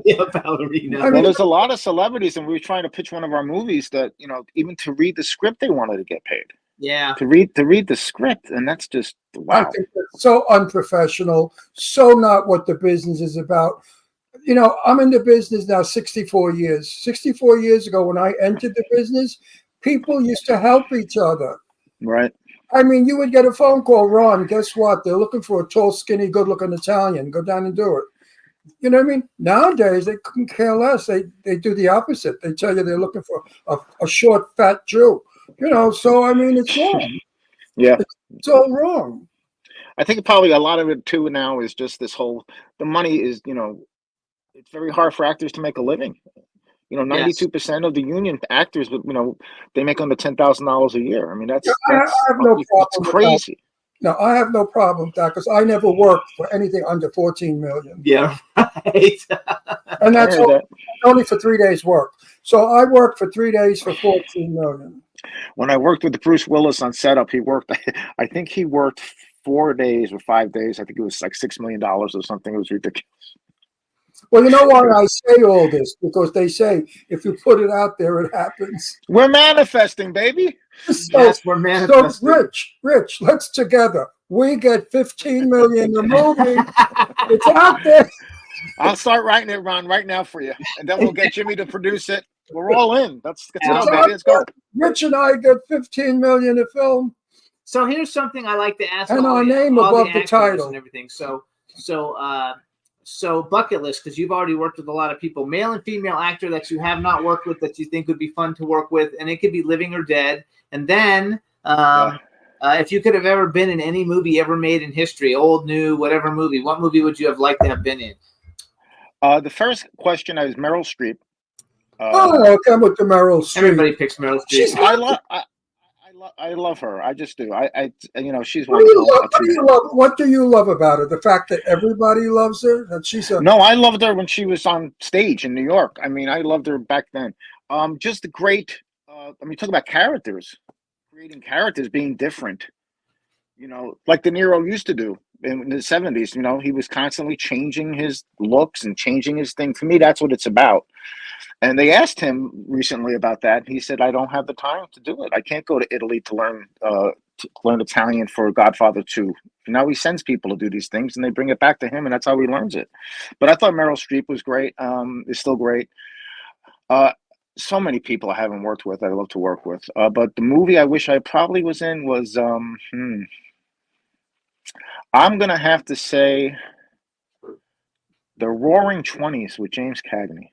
Yeah, ballerina. Well, there's a lot of celebrities, and we were trying to pitch one of our movies that even to read the script they wanted to get paid. Yeah. To read the script, and that's just I wow. think that's so unprofessional, so not what the business is about. I'm in the business now 64 years. 64 years ago, when I entered the business, people used to help each other. Right. I mean, you would get a phone call, Ron, guess what? They're looking for a tall, skinny, good-looking Italian. Go down and do it. You know what I mean? Nowadays, they couldn't care less. They do the opposite. They tell you they're looking for a short, fat Jew. So, I mean, it's wrong. Yeah. It's all wrong. I think probably a lot of it too now is just this whole the money is it's very hard for actors to make a living. 92% of the union actors, they make under $10,000 a year. I mean, that's I have no problem that's with crazy. No, I have no problem with that because I never worked for anything under 14 million. Yeah, right. And that's I heard that. only for 3 days' work. So I worked for 3 days for 14 million. When I worked with Bruce Willis on setup, he worked. I think he worked 4 days or 5 days. I think it was like $6 million or something. It was ridiculous. Well, you know why I say all this? Because they say if you put it out there, it happens. We're manifesting, baby. Yes, we're manifesting. So, Rich, let's together. We get 15 million a movie. It's out there. I'll start writing it, Ron, right now for you, and then we'll get Jimmy to produce it. We're all in. Let's go, It's baby. our Let's go. Rich and I get 15 million a film. So here's something I like to ask. And all our the- name all above the actors title. and everything. So bucket list, because you've already worked with a lot of people, male and female actor that you have not worked with that you think would be fun to work with, and it could be living or dead. And then if you could have ever been in any movie ever made in history, old, new, whatever movie, what movie would you have liked to have been in? The first question is Meryl Streep. Okay, with the Meryl Streep. Everybody picks Meryl Streep. I love her. I just do. I she's What do you wonderful. love? What do you love about her? The fact that everybody loves her? That she's a No, I loved her when she was on stage in New York. I mean, I loved her back then. Just a great. Talk about characters, creating characters, being different. Like De Niro used to do in the 70s. He was constantly changing his looks and changing his thing. For me, that's what it's about. And they asked him recently about that. He said, "I don't have the time to do it. I can't go to Italy to learn Italian for Godfather 2." Now he sends people to do these things, and they bring it back to him, and that's how he learns it. But I thought Meryl Streep was great. Is still great. So many people I haven't worked with, I love to work with. But the movie I wish I probably was in was, I'm gonna have to say, The Roaring '20s with James Cagney.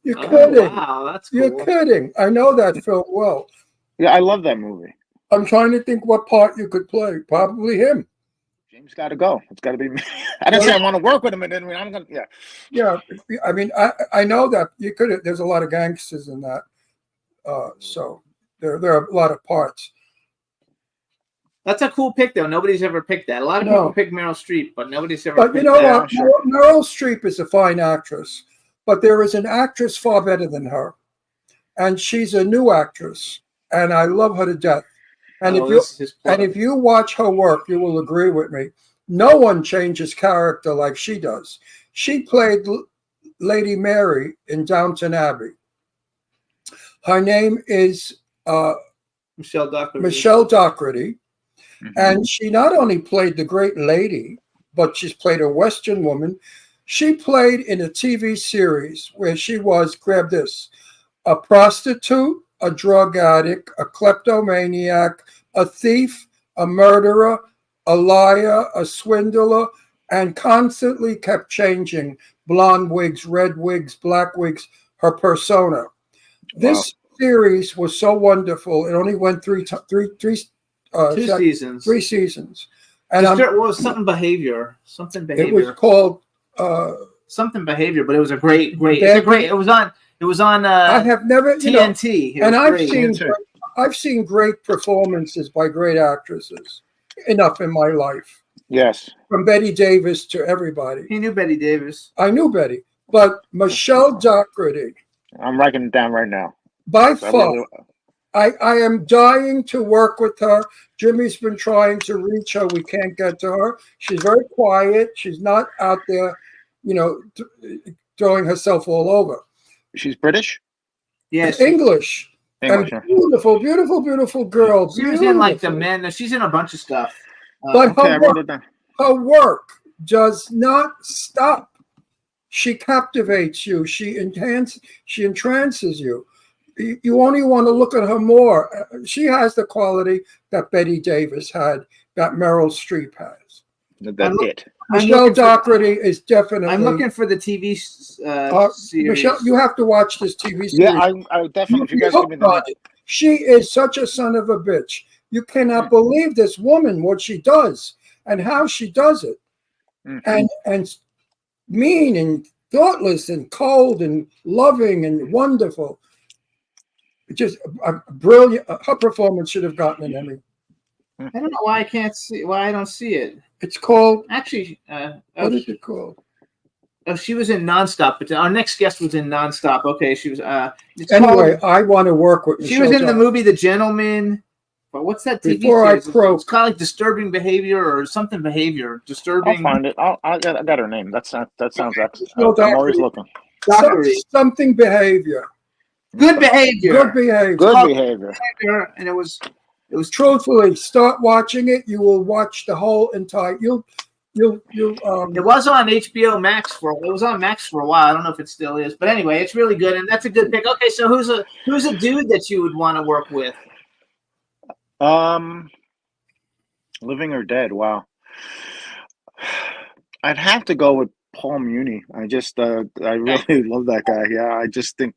You're kidding. Wow, that's cool. You're kidding. I know that film well. Yeah, I love that movie. I'm trying to think what part you could play. Probably him. James got to go. It's got to be me. I didn't say I want to work with him, and then I'm gonna. Yeah. Yeah. I mean, I know that you could. There's a lot of gangsters in that. So there are a lot of parts. That's a cool pick, though. Nobody's ever picked that. A lot of people pick Meryl Streep, but nobody's ever But picked you know that. what? Meryl Streep is a fine actress, but there is an actress far better than her, and she's a new actress, and I love her to death. And if you watch her work, you will agree with me. No one changes character like she does. She played Lady Mary in Downton Abbey. Her name is Michelle Dockery. And she not only played the great lady, but she's played a Western woman. She played in a TV series where she was, grab this, a prostitute, a drug addict, a kleptomaniac, a thief, a murderer, a liar, a swindler, and constantly kept changing blonde wigs, red wigs, black wigs, her persona. This series was so wonderful. It only went three seasons. And what was something behavior? It was called something behavior, but it was a great. It was on. I have never TNT, I've seen great performances by great actresses. Enough in my life. Yes. From Betty Davis to everybody. He knew Betty Davis. I knew Betty, but Michelle Dockery. I'm writing it down right now. By far, I am dying to work with her. Jimmy's been trying to reach her. We can't get to her. She's very quiet. She's not out there, throwing herself all over. She's British? Yes. English. And beautiful, beautiful, beautiful girl. She was in like The Men. She's in a bunch of stuff. But her work does not stop. She captivates you. She entrances you. You only want to look at her more. She has the quality that Betty Davis had, that Meryl Streep has. That's it. Michelle Dockery is definitely. I'm looking for the TV series. Michelle, you have to watch this TV series. Yeah, I definitely. If you guys give me the She is such a son of a bitch. You cannot believe this woman, what she does and how she does it. And mean and thoughtless and cold and loving and wonderful. Just brilliant. Her performance should have gotten an Emmy. I don't know why I don't see it. It's called actually. What is it called? Oh, she was in Nonstop, but our next guest was in Nonstop. Okay, she was. Anyway, I want to work with. She was in the movie The Gentleman. But what's that TV series? It's called like Disturbing Behavior or something behavior. Disturbing. I'll find it. I got her name. That sounds excellent. I'm always looking. Something behavior. Good behavior. Good behavior. Good behavior. And it was truthfully, start watching it. You will watch the whole entire. It was on HBO Max it was on Max for a while. I don't know if it still is, but anyway, it's really good, and that's a good pick. Okay, so who's a dude that you would want to work with? Living or dead? Wow. I'd have to go with Paul Muni. I really love that guy. Yeah, I just think,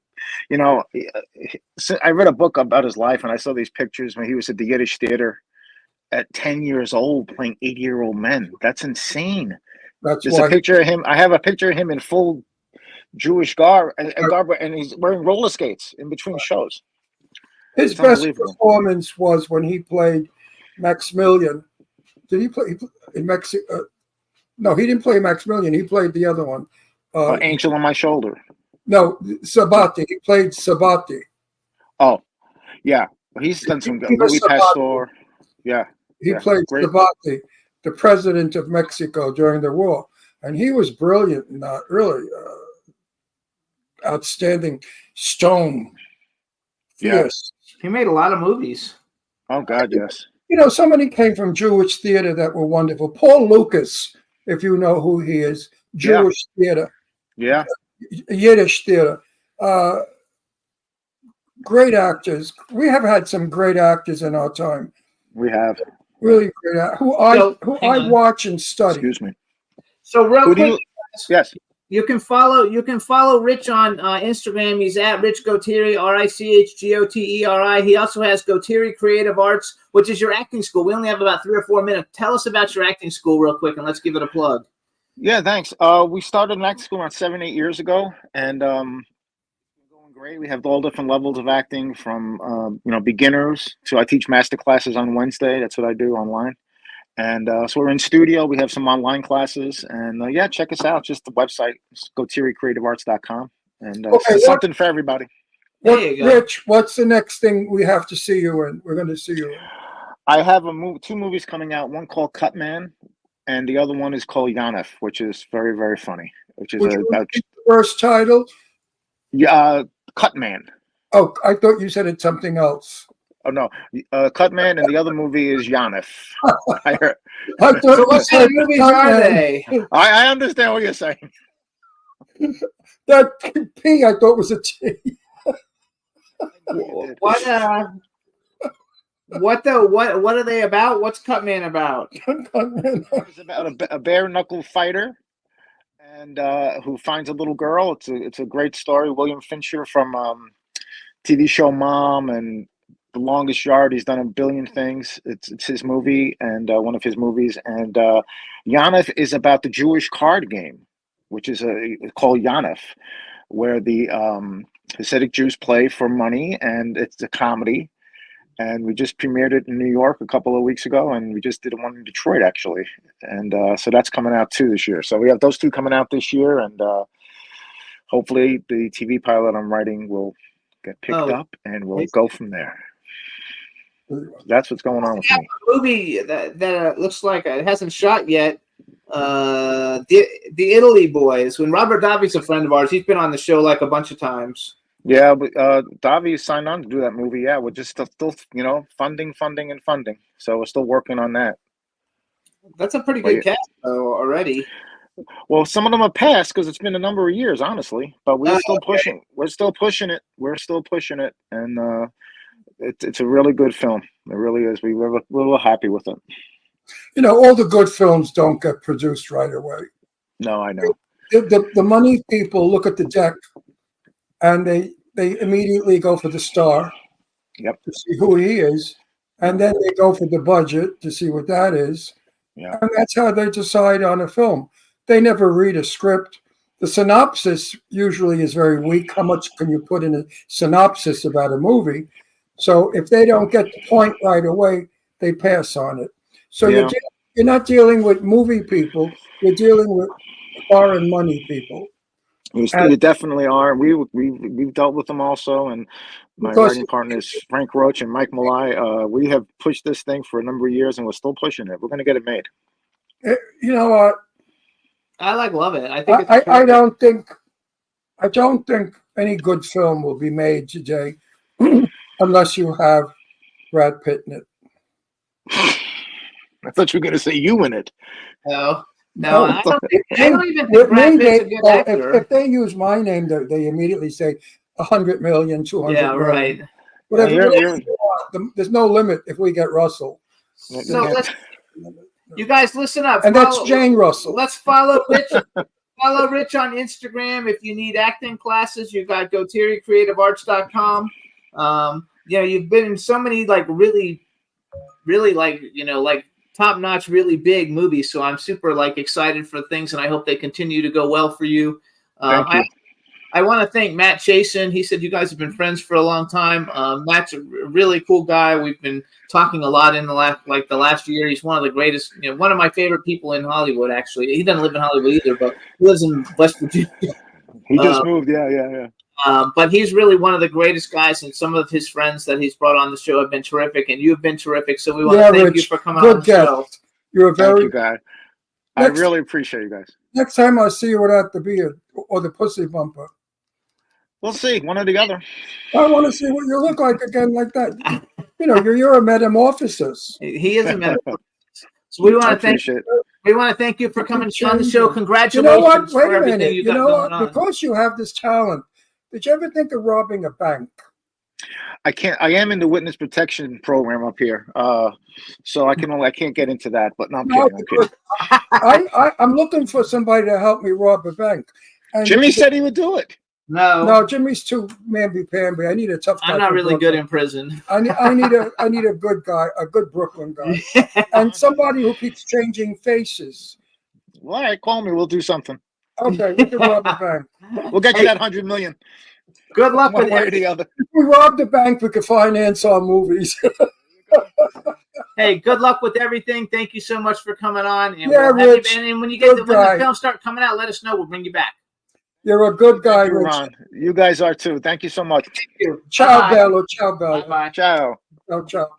I read a book about his life, and I saw these pictures when he was at the Yiddish Theater at 10 years old playing 80-year-old men. That's insane. That's There's a picture of him. I have a picture of him in full Jewish garb, and he's wearing roller skates in between shows. His best performance was when he played Maximilian. Did he play in Mexico? No, he didn't play Maximilian. He played the other one. Angel on My Shoulder. No, Sabati. He played Sabati. Oh, yeah. He's done some good. Louis Pastor. Yeah. He played Sabati, the president of Mexico during the war. And he was brilliant and really outstanding. Stone. Fierce. He made a lot of movies. Oh, God, yes. Somebody came from Jewish theater that were wonderful. Paul Lucas, if you know who he is, Jewish theater. Yeah. Yiddish theater. Great actors. We have had some great actors in our time. We have. Really great actors. Who I watch and study. Excuse me. So real quick. Yes. You can follow Rich on Instagram. He's at Rich Goteri, RichGoteri. He also has Goteri Creative Arts, which is your acting school. We only have about 3 or 4 minutes. Tell us about your acting school real quick, and let's give it a plug. Yeah, thanks. We started an acting school around 7-8 years ago, and going great. We have all different levels of acting, from beginners to I teach master classes on Wednesday. That's what I do online. And so we're in studio. We have some online classes. And check us out. Just the website, GoteriCreativeArts.com. And it's something for everybody. Rich, what's the next thing we have to see you in? We're going to see you in. I have 2 movies coming out. One called Cut Man, and the other one is called Yanef, which is very, very funny. Which is about the first title? Yeah, Cut Man. Oh, I thought you said it's something else. Oh no, Cut Man, and the other movie is Yanef. I heard. So what kind of movies are they? I understand what you're saying. That P I thought was a T. What are they about? What's Cut Man about? It's about a bare knuckle fighter, and who finds a little girl. It's a great story. William Fincher from TV show Mom and The Longest Yard. He's done a billion things. It's his movie, and one of his movies. And Yanef is about the Jewish card game, which is called Yanef, where the Hasidic Jews play for money, and it's a comedy. And we just premiered it in New York a couple of weeks ago, and we just did one in Detroit, actually. And so that's coming out too this year. So we have those 2 coming out this year, and hopefully the TV pilot I'm writing will get picked up, and we'll go from there. That's what's going on with me. A movie that looks like it hasn't shot yet. The Italy Boys. When Robert Davi's a friend of ours, he's been on the show like a bunch of times. Yeah, but Davi signed on to do that movie. Yeah, we're just still funding. So we're still working on that. That's a pretty good cast though already. Well, some of them have passed because it's been a number of years, honestly. But we're still pushing. We're still pushing it, and it's a really good film. It really is. We're a little happy with it. All the good films don't get produced right away. No, I know. The money people look at the deck, and they immediately go for the star. Yep. To see who he is, and then they go for the budget to see what that is. Yeah. And that's how they decide on a film. They never read a script. The synopsis usually is very weak. How much can you put in a synopsis about a movie? So if they don't get the point right away, they pass on it. So you're not dealing with movie people. You're dealing with foreign money people. You definitely are. We've dealt with them also, and my writing partners Frank Roach and Mike Malai. We have pushed this thing for a number of years, and we're still pushing it. We're going to get it made. You know what? I love it. I think I don't think any good film will be made today unless you have Brad Pitt in it. I thought you were going to say you in it. No. No, I don't even think With Brad me, Pitt's a they, good oh, actor. if they use my name, they immediately say 100 million, 200 Yeah, million. right. Whatever, You're- there's no limit if we get Russell. So let's, you guys listen up. And that's Jane Russell. Let's follow Rich. Follow Rich on Instagram. If you need acting classes, you got GoTerryCreativeArts.com. You've been in so many like really like like top-notch, really big movies. So I'm super like excited for things, and I hope they continue to go well for you. Thank you. I want to thank Matt Chasen. He said you guys have been friends for a long time. Matt's a really cool guy. We've been talking a lot in the last year. He's one of the greatest, one of my favorite people in Hollywood. Actually, he doesn't live in Hollywood either, but he lives in West Virginia. He just moved. Yeah. But he's really one of the greatest guys, and some of his friends that he's brought on the show have been terrific, and you've been terrific. So we want to thank you for coming on the show. You're a Thank very you, guy. I really appreciate you guys. Next time I see you without the beard or the pussy bumper, we'll see. One or the other. I want to see what you look like again, like that. You're a metamorphosis. He is a metamorphosis. So we want to thank you. We want to thank you for coming on the show. Congratulations You know what? for Wait a everything minute. you You got know going what? on. Because you have this talent, did you ever think of robbing a bank? I am in the witness protection program up here, so I can't get into that. But no, I'm kidding. I'm looking for somebody to help me rob a bank. And Jimmy said he would do it. No, Jimmy's too mamby-pamby. I need a tough guy. I'm not from really Brooklyn. good in prison. I need a good guy, a good Brooklyn guy, and somebody who keeps changing faces. All right, call me. We'll do something. Okay, we can rob a bank. We'll get you that 100 million. Good luck One with way or the other. If we rob the bank, we could finance our movies. Hey, good luck with everything. Thank you so much for coming on. And Yeah, we'll have Rich, you, and when the guy. films start coming out, let us know. We'll bring you back. You're a good guy, Thank you, Rich. Ron. You guys are too. Thank you so much. Thank you. Ciao, Bye-bye. Bello. Ciao, Bello. Bye. Ciao. Ciao, ciao.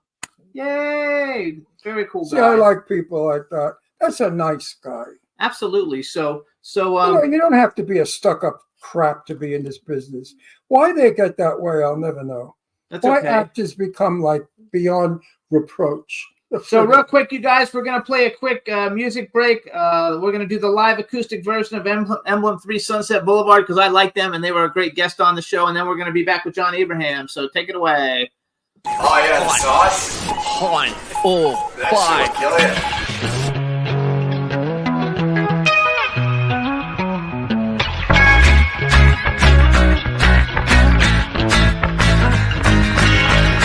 Yay! Very cool See, guy. I like people like that. That's a nice guy. Absolutely. So you don't have to be a stuck-up crap to be in this business. Why they get that way, I'll never know. That's Why okay. actors become like beyond reproach. So real quick, you guys, we're going to play a quick music break. We're going to do the live acoustic version of Emblem 3 Sunset Boulevard because I like them and they were a great guest on the show. And then we're going to be back with John Abraham. So take it away. Oh, yeah, the sauce? Hon. Oh, That shit will kill you.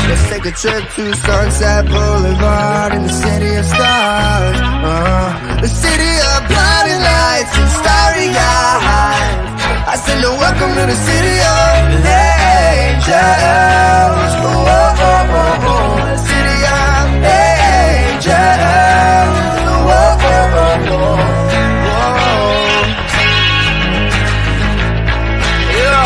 Let's take a trip to Sunset Boulevard in the city of stars. The city of blinding lights and starry eyes. I said, no, welcome to the city of angels. Oh, oh, oh, oh, oh. The city of angels. Oh, oh, oh, oh, oh. Yeah.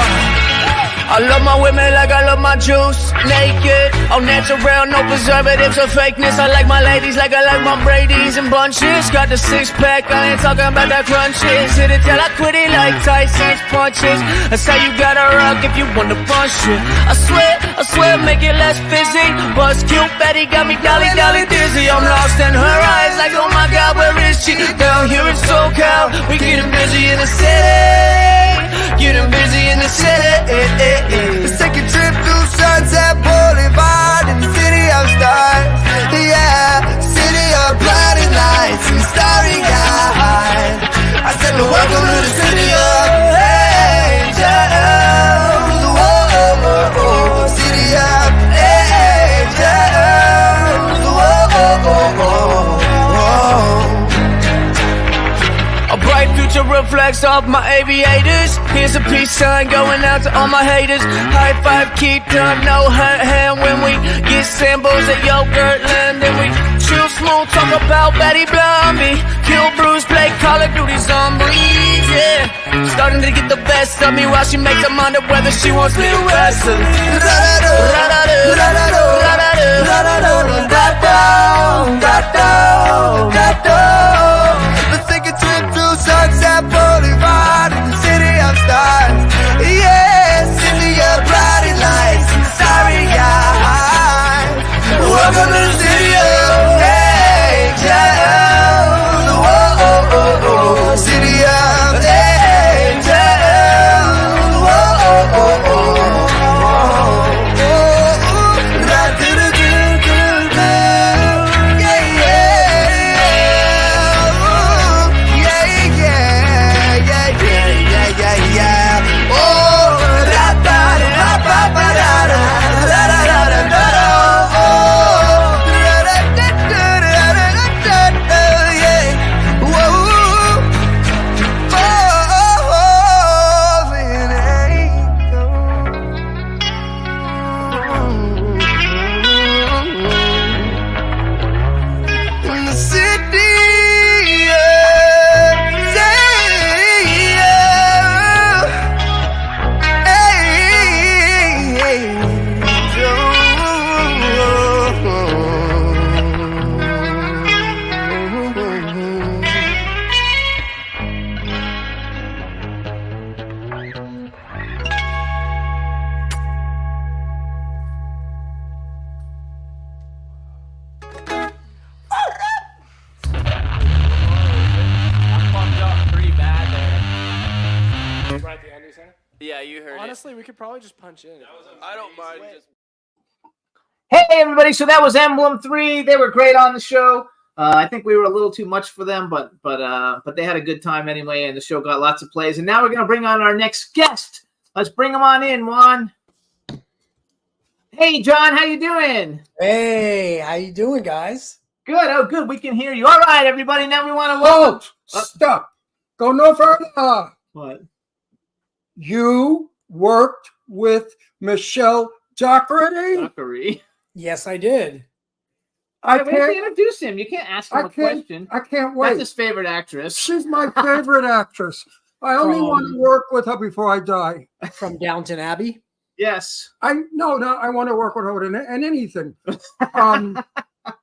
I love my women like I love my juice. Naked, all natural, no preservatives or fakeness. I like my ladies like I like my Brady's and bunches. Got the six-pack, I ain't talking about the crunches. Hit it till I quit it like Tyson's punches. That's how you gotta rock if you wanna punch it. I swear, make it less fizzy. Buzz cute, Betty got me dolly dizzy. I'm lost in her eyes like, oh my God, where is she? Down here in SoCal, we getting busy in the city. Getting busy in the city. Let's take a trip through Sunset Boulevard in the city of stars. Yeah, city of blinding lights and starry eyes. I said, no, welcome to the city of angels. Oh, oh, oh, oh. City of angels. Oh, oh, oh, oh, oh. A bright future reflects off my aviators. Here's a peace sign going out to all my haters. High five, keep done, no hurt hand when we get samples at Yogurt Land. And we chill smooth, talk about Betty Blumby. Kill Bruce, play Call of Duty Zombies, yeah. Starting to get the best of me while she makes her mind up whether she wants me to wrestle. Let's take a trip through Sunset Boulevard in the city of stars. Yeah, city of blinding lights and starry eyes. Welcome to the city of angels. Oh, oh, oh, oh. Yeah, you heard Honestly, we could probably just punch in. I don't mind. Just Hey, everybody. So that was Emblem 3. They were great on the show. I think we were a little too much for them, but they had a good time anyway, and the show got lots of plays. And now we're going to bring on our next guest. Let's bring him on in, Juan. Hey, John, how you doing? Hey, how you doing, guys? Good. Oh, good. We can hear you. All right, everybody. Now we want to welcome. Stop. Go no further. What? You worked with Michelle Dockery? Dockery. Yes, I did. I We have to can't. introduce him. You can't ask him a question. I can't wait. That's his favorite actress. She's my favorite actress. I only want to work with her before I die. From Downton Abbey? Yes. I want to work with her in anything.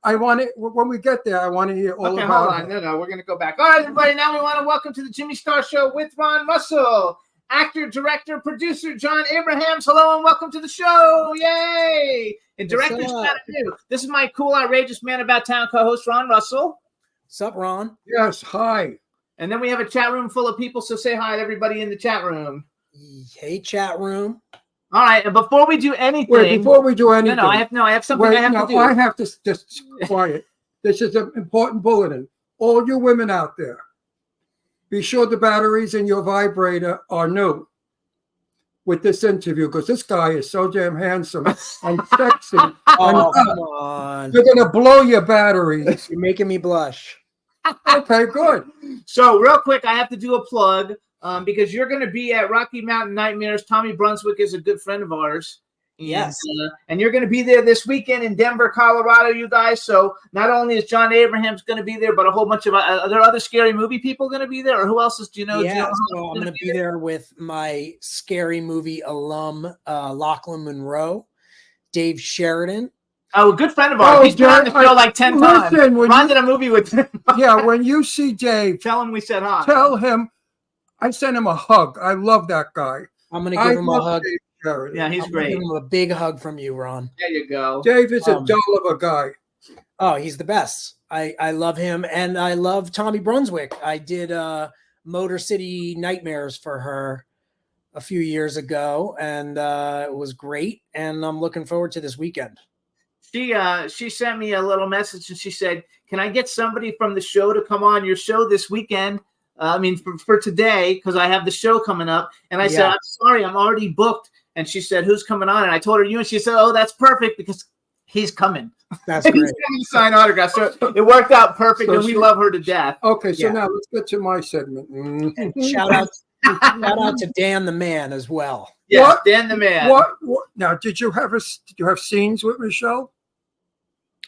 I want it when we get there. I want to hear all Okay, about hold on. her. No, we're going to go back. All right, everybody. Now we want to welcome to the Jimmy Star Show with Ron Russell, actor, director, producer John Abrahams. Hello and welcome to the show. Yay! And director John New. This is my cool, outrageous man about town co-host Ron Russell. What's up, Ron? Yes, hi. And then we have a chat room full of people, so say hi to everybody in the chat room. Hey, chat room. All right, and before we do anything, Before we do anything, I have something I have to do. I have to just quiet. This is an important bulletin. All you women out there, be sure the batteries in your vibrator are new with this interview, because this guy is so damn handsome and sexy. Oh, and, come on. You're gonna blow your batteries. You're making me blush. Okay, good. So real quick, I have to do a plug because you're going to be at Rocky Mountain Nightmares. Tommy Brunswick is a good friend of ours. And, Yes. And you're going to be there this weekend in Denver, Colorado, you guys. So not only is John Abrahams going to be there, but a whole bunch of are there other scary movie people going to be there, or who else is? Do you know? Yeah, so I'm going to be there with my scary movie alum, Lachlan Monroe, Dave Sheridan. Oh, a good friend of ours. He's been on the show like 10 times. Ron did a movie with him. Yeah, when you see Dave, tell him we said hi. Tell him I sent him a hug. I love that guy. I'm going to give him a hug. Yeah, he's I'm gonna great. Give him a big hug from you, Ron. There you go. Dave is a doll of a guy. Oh, he's the best. I love him, and I love Tommy Brunswick. I did Motor City Nightmares for her a few years ago, and it was great. And I'm looking forward to this weekend. She sent me a little message and she said, "Can I get somebody from the show to come on your show this weekend? For today, because I have the show coming up." And I said, "I'm sorry, I'm already booked." And she said, "Who's coming on?" And I told her you, and she said, "Oh, that's perfect because he's coming." That's he's great. coming to sign autographs. So it worked out perfect, and we love her to death. Okay, so Yeah. now let's get to my segment. And shout out to Dan the Man as well. Yes, What? Dan the Man. What? Now, did you have scenes with Michelle?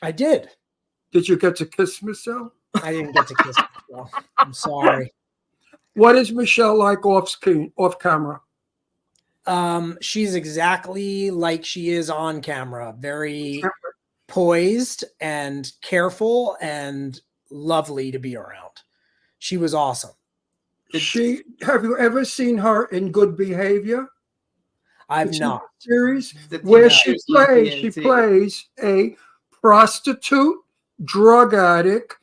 I did. Did you get to kiss Michelle? I didn't get to kiss Michelle. I'm sorry. What is Michelle like off camera? She's exactly like she is on camera. Very poised and careful and lovely to be around. She was awesome. Have you ever seen her in Good Behavior? I've not. Series where she plays a prostitute, drug addict,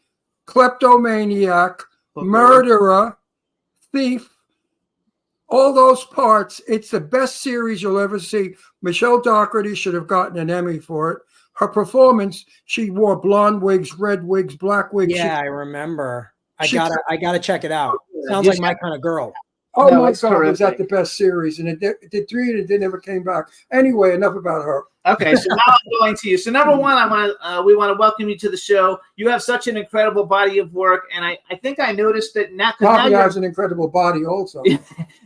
kleptomaniac, murderer, thief, all those parts. It's the best series you'll ever see. Michelle Dockery should have gotten an Emmy for it. Her performance, she wore blonde wigs, red wigs, black wigs. Yeah, I remember. I gotta check it out. Sounds Yeah. like my kind of girl. Oh No, my it's God, was that terrific. the best series? And it did 3 and it never came back. Anyway, enough about her. Okay, so now I'm going to you. So number one, we want to welcome you to the show. You have such an incredible body of work, and I think I noticed that now Tommy you're, has an incredible body also.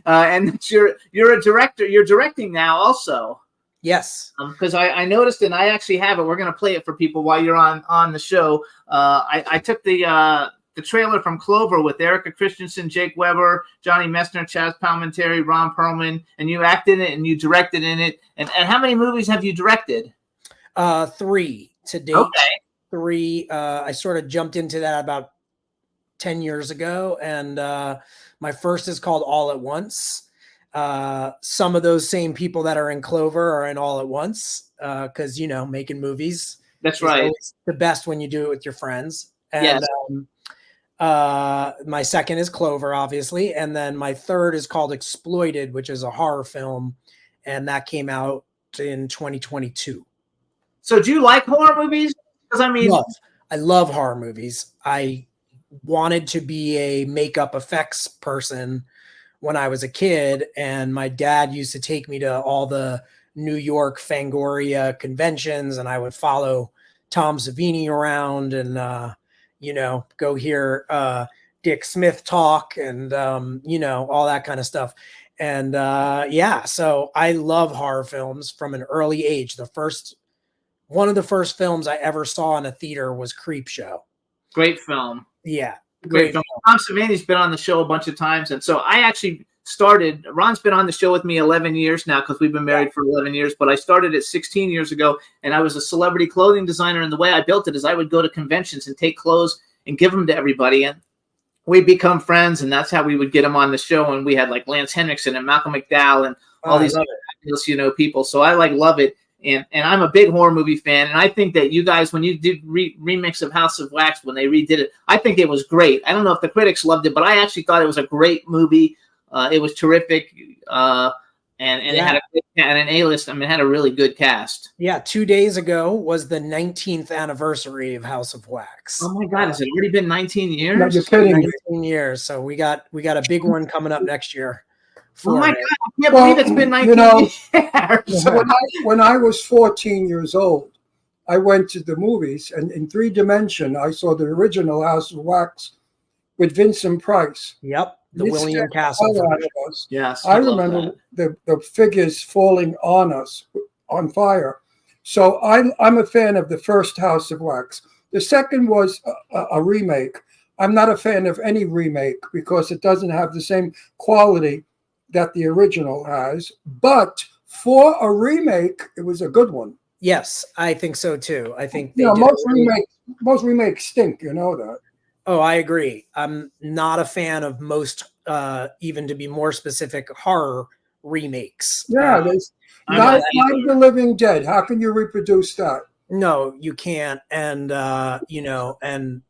and that you're a director. You're directing now also. Yes. Because I noticed, and I actually have it. We're going to play it for people while you're on the show. I took the trailer from Clover with Erica Christensen, Jake Weber, Johnny Messner, Chaz Palminteri, Ron Perlman, and you acted in it and you directed in it. And how many movies have you directed? 3 to date. Okay. 3. I sort of jumped into that about 10 years ago, and my first is called All at Once. Some of those same people that are in Clover are in All at Once because, making movies. That's is right. always the best when you do it with your friends. And Yes. My second is Clover, obviously, and then my third is called Exploited, which is a horror film, and that came out in 2022. So do you like horror movies? Because I love horror movies. I wanted to be a makeup effects person when I was a kid, and my dad used to take me to all the New York Fangoria conventions, and I would follow Tom Savini around and go hear Dick Smith talk and all that kind of stuff. And so I love horror films from an early age. One of the first films I ever saw in a theater was Creepshow. Great film. Yeah. Great film. Tom Savini's been on the show a bunch of times. And so I actually started, Ron's been on the show with me 11 years now because we've been married for 11 years, but I started it 16 years ago, and I was a celebrity clothing designer. And the way I built it is I would go to conventions and take clothes and give them to everybody. And we'd become friends, and that's how we would get them on the show. And we had like Lance Henriksen and Malcolm McDowell and all these people. So I love it. And I'm a big horror movie fan, and I think that you guys, when you did remix of House of Wax, when they redid it, I think it was great. I don't know if the critics loved it, but I actually thought it was a great movie. It was terrific, and it had an A-list. I mean, it had a really good cast. Yeah, 2 days ago was the 19th anniversary of House of Wax. Oh my God, has it already been 19 years? No, you're kidding me. 19 years. So we got a big one coming up next year. Oh my God, I can't believe it's been 19 years. When I was 14 years old, I went to the movies, and in 3 dimension, I saw the original House of Wax with Vincent Price. Yep, the William Castle. Yes, I remember the figures falling on us on fire. So I'm a fan of the first House of Wax. The second was a remake. I'm not a fan of any remake because it doesn't have the same quality that the original has, but for a remake, it was a good one. Yes, I think so too. I think most remakes stink. You know that. Oh, I agree. I'm not a fan of most, even to be more specific, horror remakes. Yeah, there's Night of the Living Dead. How can you reproduce that? No, you can't. And and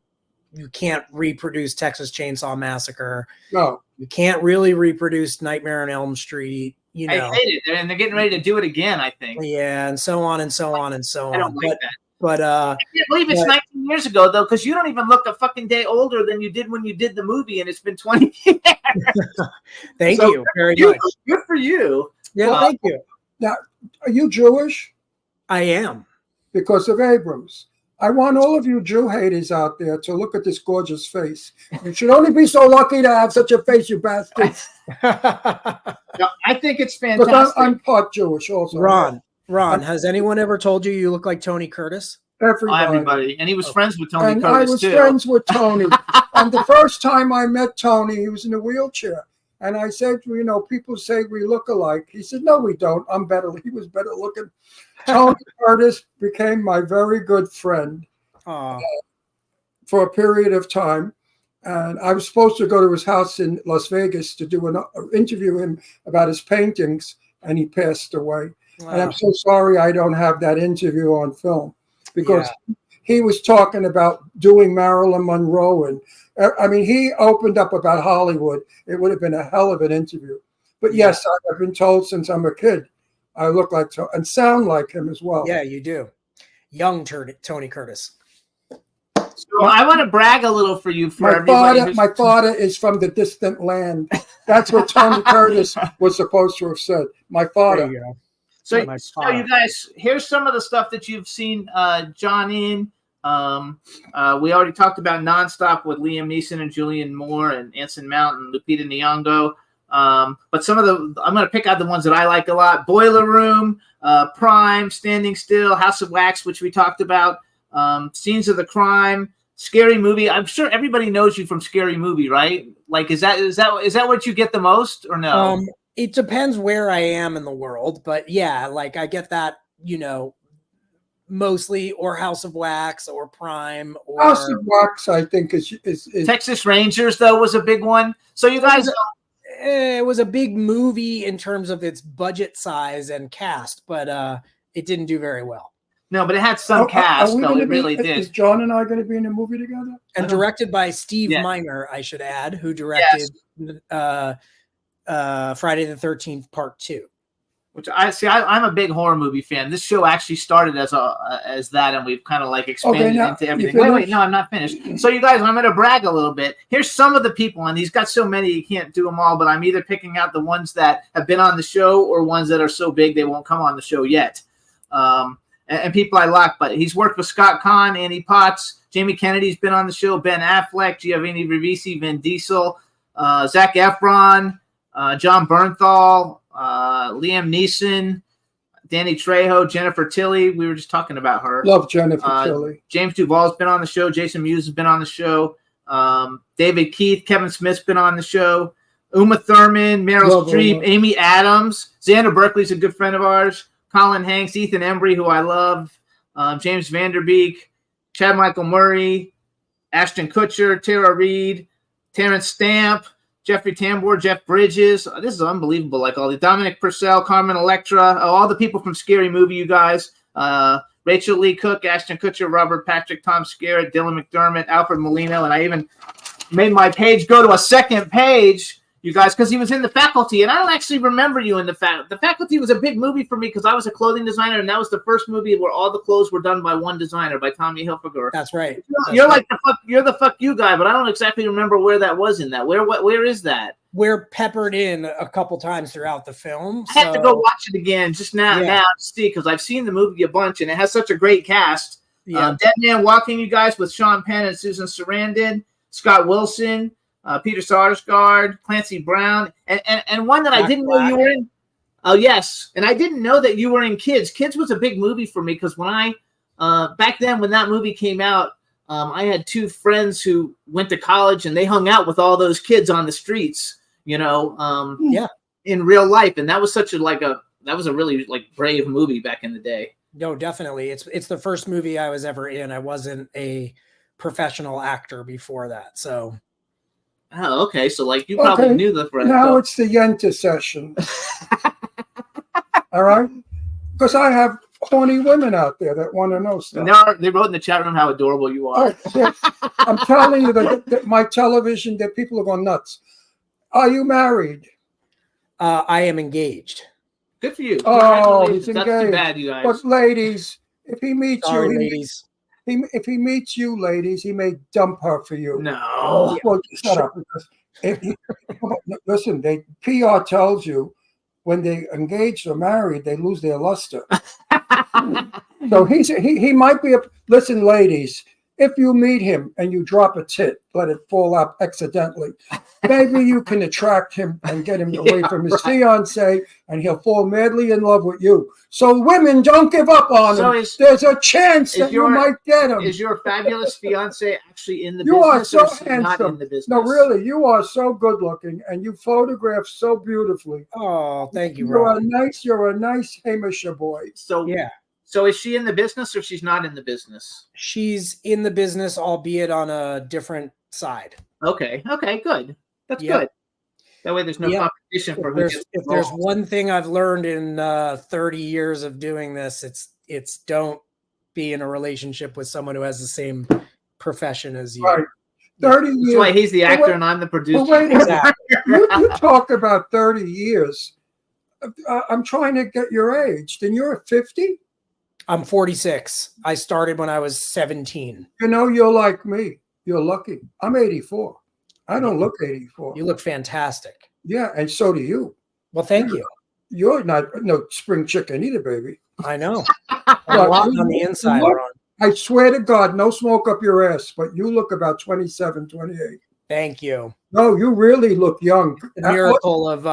you can't reproduce Texas Chainsaw Massacre. No. You can't really reproduce Nightmare on Elm Street. I hate it, and they're getting ready to do it again, I think. Yeah, and so on and so on and so on. I don't like that. But I can't believe it's 19 years ago, though, because you don't even look a fucking day older than you did when you did the movie, and it's been 20 years. Thank you very much. Good for you. Yeah, thank you. Now, are you Jewish? I am. Because of Abrams. I want all of you Jew haters out there to look at this gorgeous face. You should only be so lucky to have such a face, you bastards. No, I think it's fantastic. But I'm part Jewish also. Ron, has anyone ever told you look like Tony Curtis? Everybody. And he was friends with Tony and Curtis, I was too. friends with Tony. And the first time I met Tony, he was in a wheelchair. And I said, people say we look alike. He said, no, we don't. I'm better. He was better looking. Tony Curtis became my very good friend for a period of time. And I was supposed to go to his house in Las Vegas to do interview him about his paintings, and he passed away. Wow. And I'm so sorry I don't have that interview on film because he was talking about doing Marilyn Monroe. And I mean, he opened up about Hollywood. It would have been a hell of an interview. But yes, I've been told since I'm a kid, I look like and sound like him as well. Yeah, you do. Young Tony Curtis. So I want to brag a little for you. My father is from the distant land. That's what Tony Curtis was supposed to have said. My father. There you go. So you guys, here's some of the stuff that you've seen John in. We already talked about Nonstop with Liam Neeson and Julianne Moore and Anson Mount and Lupita Nyong'o. But some of I'm going to pick out the ones that I like a lot. Boiler Room, Prime, Standing Still, House of Wax, which we talked about, Scenes of the Crime, Scary Movie. I'm sure everybody knows you from Scary Movie, right? Like, is that what you get the most or no? It depends where I am in the world, but yeah, like I get that, mostly, or House of Wax or Prime or House of Wax, I think is Texas Rangers, though, was a big one. So you guys, it was a big movie in terms of its budget size and cast, but it didn't do very well. No, but it had some Are cast, we though. gonna It really be, did. Is John and I going to be in a movie together? And directed by Steve Yeah. Miner, I should add, who directed Friday the 13th Part 2. Which I'm a big horror movie fan. This show actually started as that, and we've kind of like expanded now, into you everything. Wait, finished? no, I'm not finished. So you guys, I'm going to brag a little bit. Here's some of the people, and he's got so many you can't do them all. But I'm either picking out the ones that have been on the show or ones that are so big they won't come on the show yet. And people I like. But he's worked with Scott Conn, Annie Potts, Jamie Kennedy's been on the show, Ben Affleck, Giovanni Ribisi, Vin Diesel, Zac Efron, John Bernthal, Liam Neeson, Danny Trejo, Jennifer Tilly. We were just talking about her. Love Jennifer Tilly. James Duvall's been on the show. Jason Mewes has been on the show. David Keith, Kevin Smith's been on the show. Uma Thurman, Meryl Love Streep, Uma. Amy Adams, Xander Berkeley's a good friend of ours. Colin Hanks, Ethan Embry, who I love. James Vanderbeek, Chad Michael Murray, Ashton Kutcher, Tara Reid, Terrence Stamp, Jeffrey Tambor, Jeff Bridges. This is unbelievable. Like all the Dominic Purcell, Carmen Electra, all the people from Scary Movie, you guys. Rachel Lee Cook, Ashton Kutcher, Robert Patrick, Tom Skerritt, Dylan McDermott, Alfred Molina, and I even made my page go to a second page, you guys, because he was in The Faculty, and I don't actually remember you in The Faculty was a big movie for me because I was a clothing designer, and that was the first movie where all the clothes were done by one designer, by Tommy Hilfiger. That's right. You're like you're the fuck you guy, but I don't exactly remember where that was in that. Where is that? We're peppered in a couple times throughout the film. I have to go watch it again just now to see, because I've seen the movie a bunch and it has such a great cast. Yeah. Dead Man Walking, you guys, with Sean Penn and Susan Sarandon, Scott Wilson, Peter Sarsgaard, Clancy Brown, and one that I didn't know you were in. Oh yes, and I didn't know that you were in Kids. Kids was a big movie for me because when I back then when that movie came out, I had two friends who went to college and they hung out with all those kids on the streets, you know, in real life, and that was such a that was a really like brave movie back in the day. No, definitely. It's the first movie I was ever in. I wasn't a professional actor before that, so. Oh, okay. So, like, you probably knew the friend. Now it's the Yenta session. All right? Because I have horny women out there that want to know stuff. They wrote in the chat room how adorable you are. I'm telling you that my television, that people are going nuts. Are you married? I am engaged. Good for you. Oh, he's engaged. That's too bad, you guys. But ladies, if he meets Sorry, you, ladies. If he meets you, ladies, he may dump her for you. No. Well, shut up. Listen, PR tells you when they engaged or married, they lose their luster. So he might be listen, ladies, if you meet him and you drop a tit, let it fall out accidentally, maybe you can attract him and get him away from his fiance, and he'll fall madly in love with you. So women, don't give up on him. There's a chance that you might get him. Is your fabulous fiance actually in the you business? are so or is he not in handsome. the business? No, really, you are so good looking, and you photograph so beautifully. Oh, thank you, You're Rob. you're a nice Hamisher boy. So yeah. So is she in the business or she's not in the business? She's in the business, albeit on a different side. Okay. Okay. Good. That's Yep. good. That way, there's no Yep. competition for who There's, gets if there's involved. one thing I've learned in 30 years of doing this, it's don't be in a relationship with someone who has the same profession as you. Right. 30 years. That's why he's the But actor wait- and I'm the producer. but wait a minute. You talk about 30 years. I'm trying to get your age. Then you're 50? I'm 46. I started when I was 17. You know, you're like me. You're lucky. I'm 84. I don't look 84. You look fantastic. Yeah, and so do you. Well, thank you. You're not no spring chicken either, baby. I know. I'm a lot on the inside, Look, Ron. I swear to God, no smoke up your ass, but you look about 27, 28. Thank you. No, you really look young. The miracle of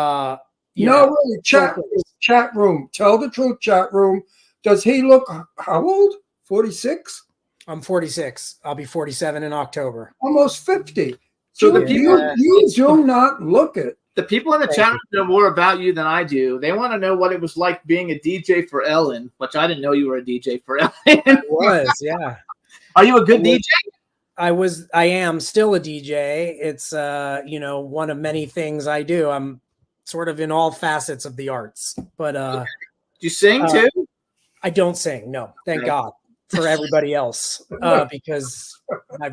Really, chat room. Tell the truth, chat room. Does he look how old? 46? I'm 46. I'll be 47 in October. Almost 50. So the you do not look it. The people in the chat room know more about you than I do. They want to know what it was like being a DJ for Ellen, which I didn't know you were a DJ for Ellen. I was, yeah. Are you a good DJ? I am still a DJ. It's one of many things I do. I'm sort of in all facets of the arts. But Do you sing too? I don't sing. No, thank Okay. God for everybody else, because my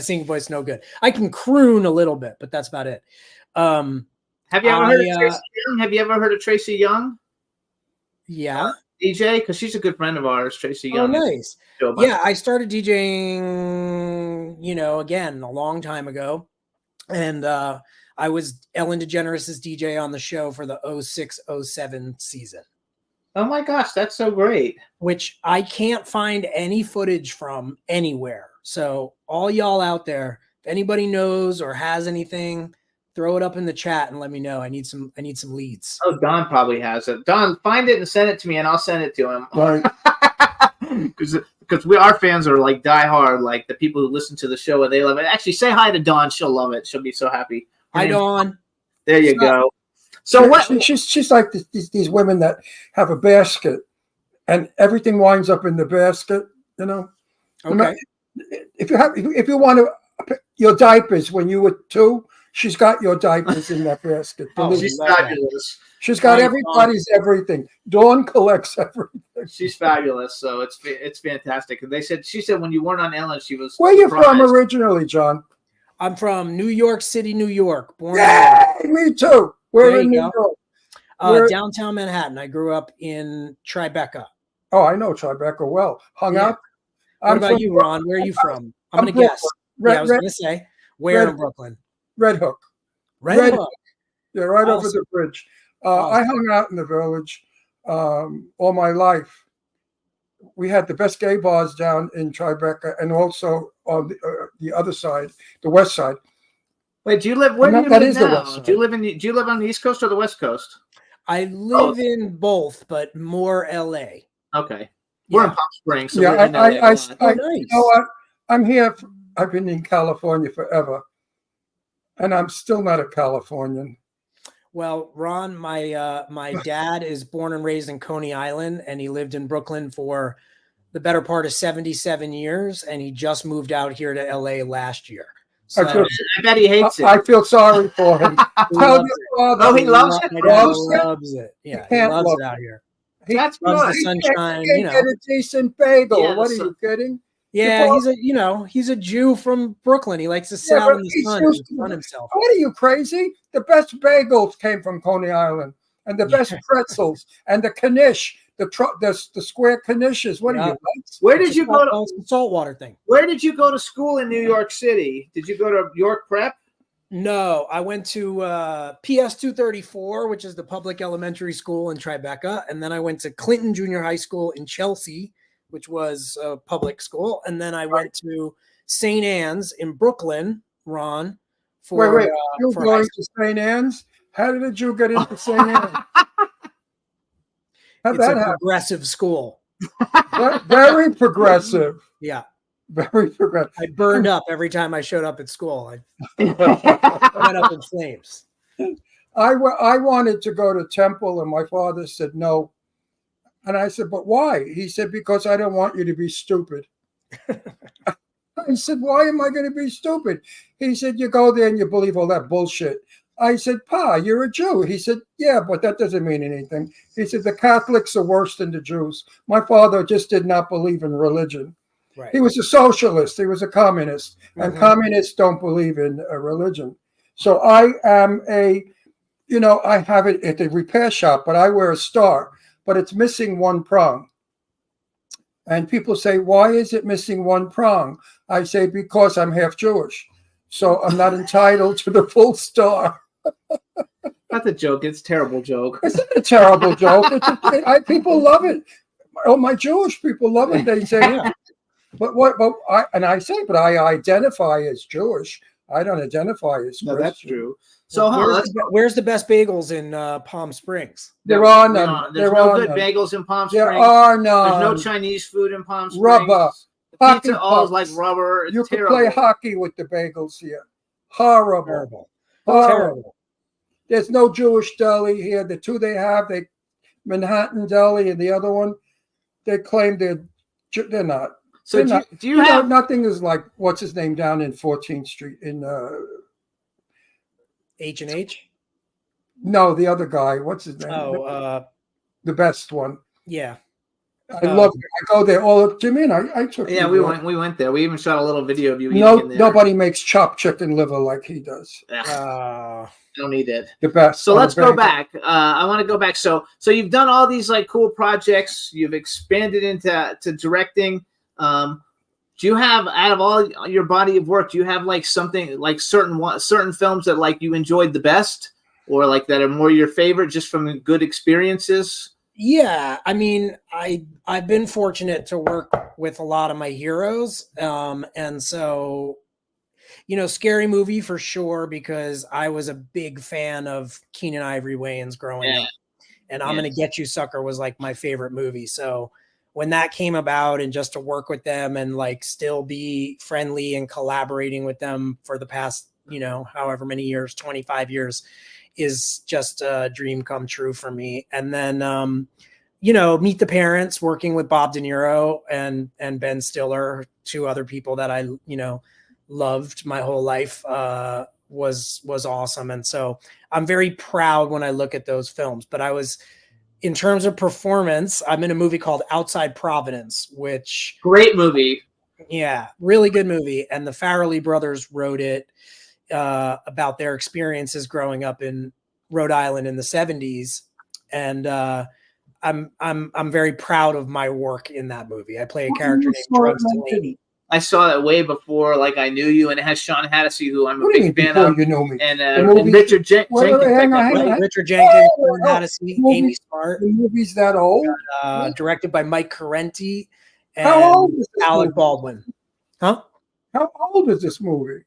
singing voice is no good. I can croon a little bit, but that's about it. Have you ever heard of Tracy Young? Have you ever heard of Tracy Young? Yeah. DJ? Because she's a good friend of ours, Tracy Oh, Young. nice. Yeah, I started DJing, again, a long time ago. And I was Ellen DeGeneres' DJ on the show for the 06-07 season. Oh my gosh, that's so great. Which I can't find any footage from anywhere. So all y'all out there, if anybody knows or has anything, throw it up in the chat and let me know. I need some leads. Oh, Don probably has it. Don, find it and send it to me, and I'll send it to him. Right. Because our fans are like diehard, like the people who listen to the show and they love it. Actually, say hi to Dawn. She'll love it. She'll be so happy. Hi, Dawn. There you go. So what? She's like these women that have a basket, and everything winds up in the basket. Okay. If you want your diapers when you were 2, she's got your diapers in that basket. Oh, she's fabulous. She's got everybody's everything. Dawn collects everything. She's fabulous. So it's fantastic. And she said when you weren't on Ellen, she was. Where are you from originally, John? I'm from New York City, New York. Born me too. We're in New York. Downtown Manhattan. I grew up in Tribeca. Oh, I know Tribeca well. Hung out. What about you, Ron? Where are you from? I'm going to guess. I was going to say, where in Brooklyn? Red Hook. Red Hook. Yeah, right over the bridge. I hung out in the village all my life. We had the best gay bars down in Tribeca, and also on the other side, the west side. Wait, do you live? Where do you live now? Do you live on the East Coast or the West Coast? I live in both, but more LA. Okay, we're in Palm Springs. So yeah, we're in LA a lot. nice. You know what? I'm here. I've been in California forever, and I'm still not a Californian. Well, Ron, my dad is born and raised in Coney Island, and he lived in Brooklyn for the better part of 77 years, and he just moved out here to LA last year. So, I bet he hates it. I feel sorry for him. Tell your father. Oh, he loves it. My dad loves it. Yeah, he loves it out here. That's loves good. the sunshine. He can't get a decent bagel. Yeah, what are you kidding? Yeah, he's a Jew from Brooklyn. He likes to sit out in the sun and sun himself. What are you, crazy? The best bagels came from Coney Island, and the best pretzels, and the knish, the square knishes. What are you? Where did you go to the saltwater thing? Where did you go to school in New York City? Did you go to York Prep? No, I went to PS 234, which is the public elementary school in Tribeca, and then I went to Clinton Junior High School in Chelsea, which was a public school, and then I went to St. Anne's in Brooklyn, Ron. Wait, you were going to St. Anne's? How did a Jew get into St. Anne's? It's a progressive school. Very progressive. Yeah. Very progressive. I burned up every time I showed up at school. I went up in flames. I wanted to go to Temple, and my father said no. And I said, but why? He said, because I don't want you to be stupid. I said, why am I going to be stupid? He said, you go there and you believe all that bullshit. I said, Pa, you're a Jew. He said, yeah, but that doesn't mean anything. He said, the Catholics are worse than the Jews. My father just did not believe in religion. Right. He was a socialist. He was a communist. And communists don't believe in a religion. So I am I have it at the repair shop, but I wear a star. But it's missing one prong. And people say, why is it missing one prong? I say, because I'm half Jewish. So I'm not entitled to the full star. That's a joke. It's a terrible joke. It's not a terrible joke. People love it. Oh, my Jewish people love it. They say, yeah. But I say, but I identify as Jewish. I don't identify as Christian. No, that's true. So where's the best bagels in Palm Springs? There are none. There's no good bagels in Palm Springs. There are none. There's no Chinese food in Palm Springs. Rubber. The pizza all is like rubber. It's you terrible. Can play hockey with the bagels here. Horrible. Terrible. There's no Jewish deli here. The two they have, Manhattan Deli and the other one, they claim they're not. So do you have nothing is like what's his name down in 14th Street in H&H? No, the other guy. What's his name? Oh, the best one. Yeah. I love it. I go there all. Jimmy and I took. Yeah, you we went there. We even shot a little video of you eating No, in there. nobody makes chopped chicken liver like he does. I don't eat it. The best. So let's go back. I want to go back. So you've done all these like cool projects. You've expanded into directing. Do you have, out of all your body of work, do you have like something like certain films that like you enjoyed the best, or like that are more your favorite just from good experiences? Yeah, I mean, I've been fortunate to work with a lot of my heroes, and so, you know, Scary Movie for sure, because I was a big fan of Keenen Ivory Wayans growing up, and I'm Gonna Get You Sucker was like my favorite movie. So when that came about, and just to work with them and like still be friendly and collaborating with them for the past, you know, however many years, 25 years, is just a dream come true for me. And then, you know, Meet the Parents, working with Bob De Niro and Ben Stiller, two other people that I, you know, loved my whole life, was awesome. And so I'm very proud when I look at those films. But in terms of performance, I'm in a movie called Outside Providence, which great movie. Yeah, really good movie. And the Farrelly brothers wrote it, about their experiences growing up in Rhode Island in the 70s. And I'm very proud of my work in that movie. I play a character named Drugs Delaney. I saw that way before, like I knew you, and it has Sean Hattasy, who I'm a big fan of. You know me. And Richard Jenkins. Richard Jenkins, Sean Hattasy, Amy Smart. The movie's that old. Directed by Mike Carenti and How old is this Alec movie? Baldwin. Huh? How old is this movie?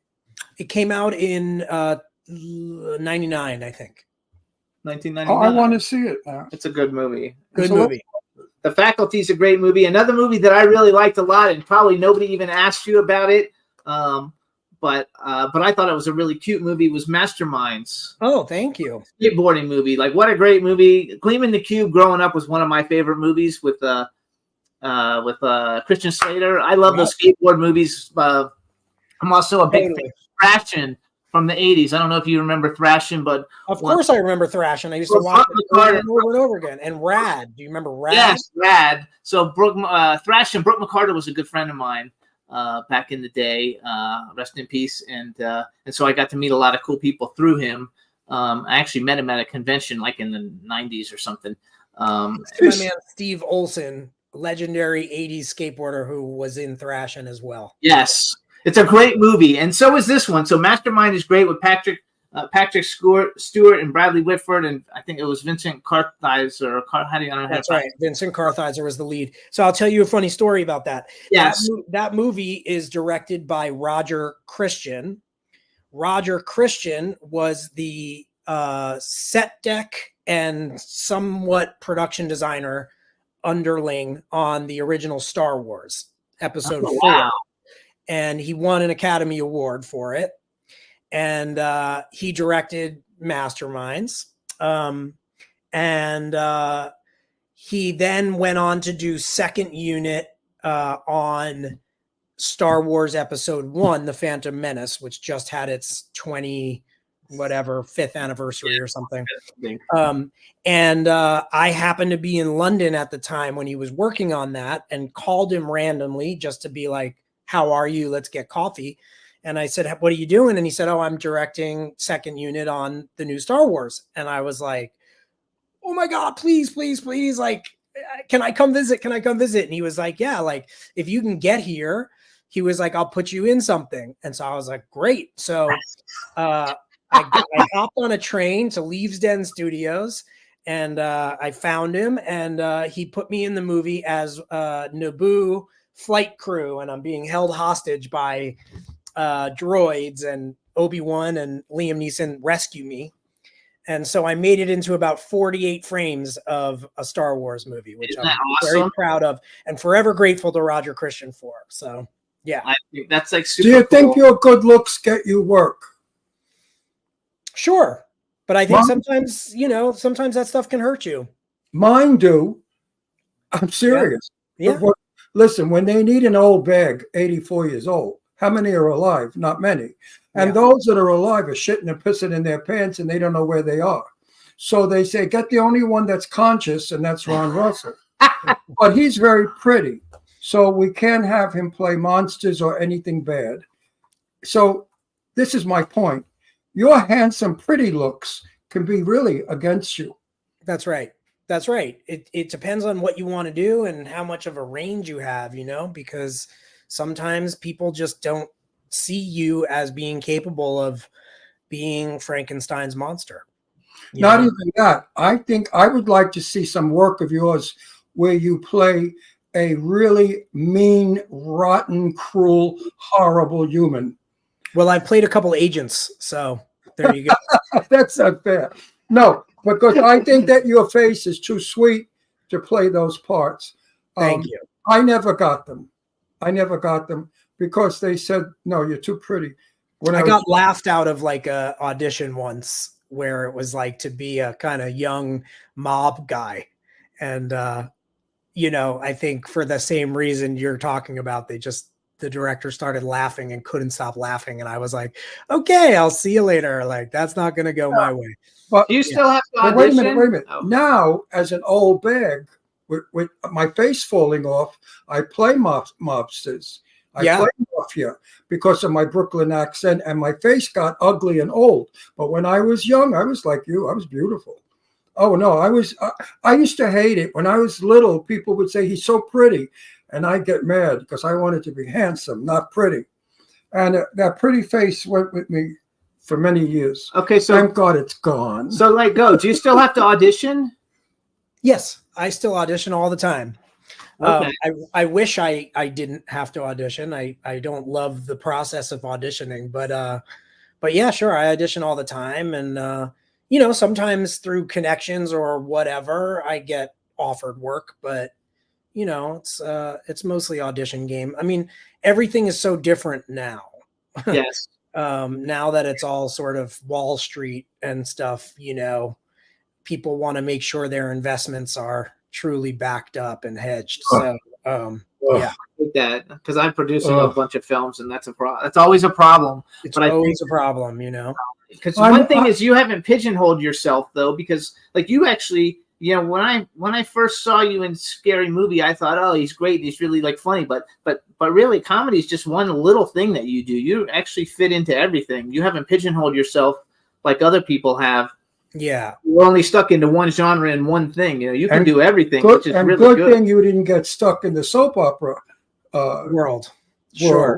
It came out in 99, I think. 1999. I want to see it now. It's a good movie. Good movie. The Faculty is a great movie. Another movie that I really liked a lot, and probably nobody even asked you about it, but I thought it was a really cute movie, was Masterminds. Oh, thank you. Skateboarding movie. Like, what a great movie. Gleaming the Cube growing up was one of my favorite movies with Christian Slater. I love those skateboard movies. I'm also a big fan of Thrashin' from the 80s. I don't know if you remember Thrashin', but of course I remember Thrashin'. I used to watch it over and over again. And Rad. Do you remember Rad? Yes, Rad. So Thrashin', Brooke McCarter was a good friend of mine back in the day. Rest in peace. And so I got to meet a lot of cool people through him. I actually met him at a convention like in the 90s or something. My man Steve Olson, legendary 80s skateboarder who was in Thrashin' as well. Yes. It's a great movie, and so is this one. So Mastermind is great with Patrick Stewart and Bradley Whitford, and I think it was Vincent Kartheiser. How do you know? That's right. Vincent Kartheiser was the lead. So I'll tell you a funny story about that. Yes. That movie is directed by Roger Christian. Roger Christian was the set deck and somewhat production designer underling on the original Star Wars Episode 4. Wow. And he won an Academy Award for it. And he directed Masterminds. And he then went on to do second unit on Star Wars Episode 1, The Phantom Menace, which just had its 5th anniversary or something. And I happened to be in London at the time when he was working on that, and called him randomly just to be like, how are you? Let's get coffee. And I said, what are you doing? And he said, oh, I'm directing second unit on the new Star Wars. And I was like, oh my God, please, please, please. Like, can I come visit? Can I come visit? And he was like, yeah, like if you can get here, he was like, I'll put you in something. And so I was like, great. So I hopped on a train to Leavesden Studios, and I found him, and he put me in the movie as Naboo flight crew, and I'm being held hostage by droids, and Obi-Wan and Liam Neeson rescue me. And so I made it into about 48 frames of a Star Wars movie, which I'm very proud of and forever grateful to Roger Christian for. So, yeah. I think that's like super Do you think cool. your good looks get you work? Sure. But I think sometimes that stuff can hurt you. Mine do. I'm serious. Yeah. Listen, when they need an old bag, 84 years old, how many are alive? Not many. And those that are alive are shitting and pissing in their pants, and they don't know where they are. So they say, get the only one that's conscious, and that's Ron Russell. but he's very pretty. So we can't have him play monsters or anything bad. So this is my point. Your handsome, pretty looks can be really against you. That's right. That's right. It depends on what you want to do and how much of a range you have, because sometimes people just don't see you as being capable of being Frankenstein's monster. Not even that. I think I would like to see some work of yours where you play a really mean, rotten, cruel, horrible human. Well, I've played a couple agents, so there you go. That's not fair. No, because I think that your face is too sweet to play those parts. Thank you. I never got them. Because they said, no, you're too pretty. When I got laughed out of like a audition once where it was like to be a kind of young mob guy. And, I think for the same reason you're talking about, the director started laughing and couldn't stop laughing. And I was like, okay, I'll see you later. Like, that's not going to go my way. But Do you still have to but audition? wait a minute. Oh. Now, as an old bag, with my face falling off, I play mobsters. I play mafia because of my Brooklyn accent, and my face got ugly and old. But when I was young, I was like you. I was beautiful. Oh no, I used to hate it. When I was little, people would say he's so pretty, and I'd get mad because I wanted to be handsome, not pretty. And that pretty face went with me for many years. Okay, so thank God it's gone. So do you still have to audition? Yes, I still audition all the time. Okay. I wish I didn't have to audition. I don't love the process of auditioning, but yeah, sure. I audition all the time. And, sometimes through connections or whatever, I get offered work, but it's mostly audition game. I mean, everything is so different now. Yes. Now that it's all sort of Wall Street and stuff, people want to make sure their investments are truly backed up and hedged. So, yeah, that because I'm producing a bunch of films, and that's always a problem. It's always a problem, Because one thing is you haven't pigeonholed yourself though, because like you actually, when I first saw you in Scary Movie, I thought, oh, he's great, he's really like funny, but really, comedy is just one little thing that you do. You actually fit into everything. You haven't pigeonholed yourself like other people have. Yeah, you're only stuck into one genre and one thing. You can do everything, which is really good thing you didn't get stuck in the soap opera world. Sure.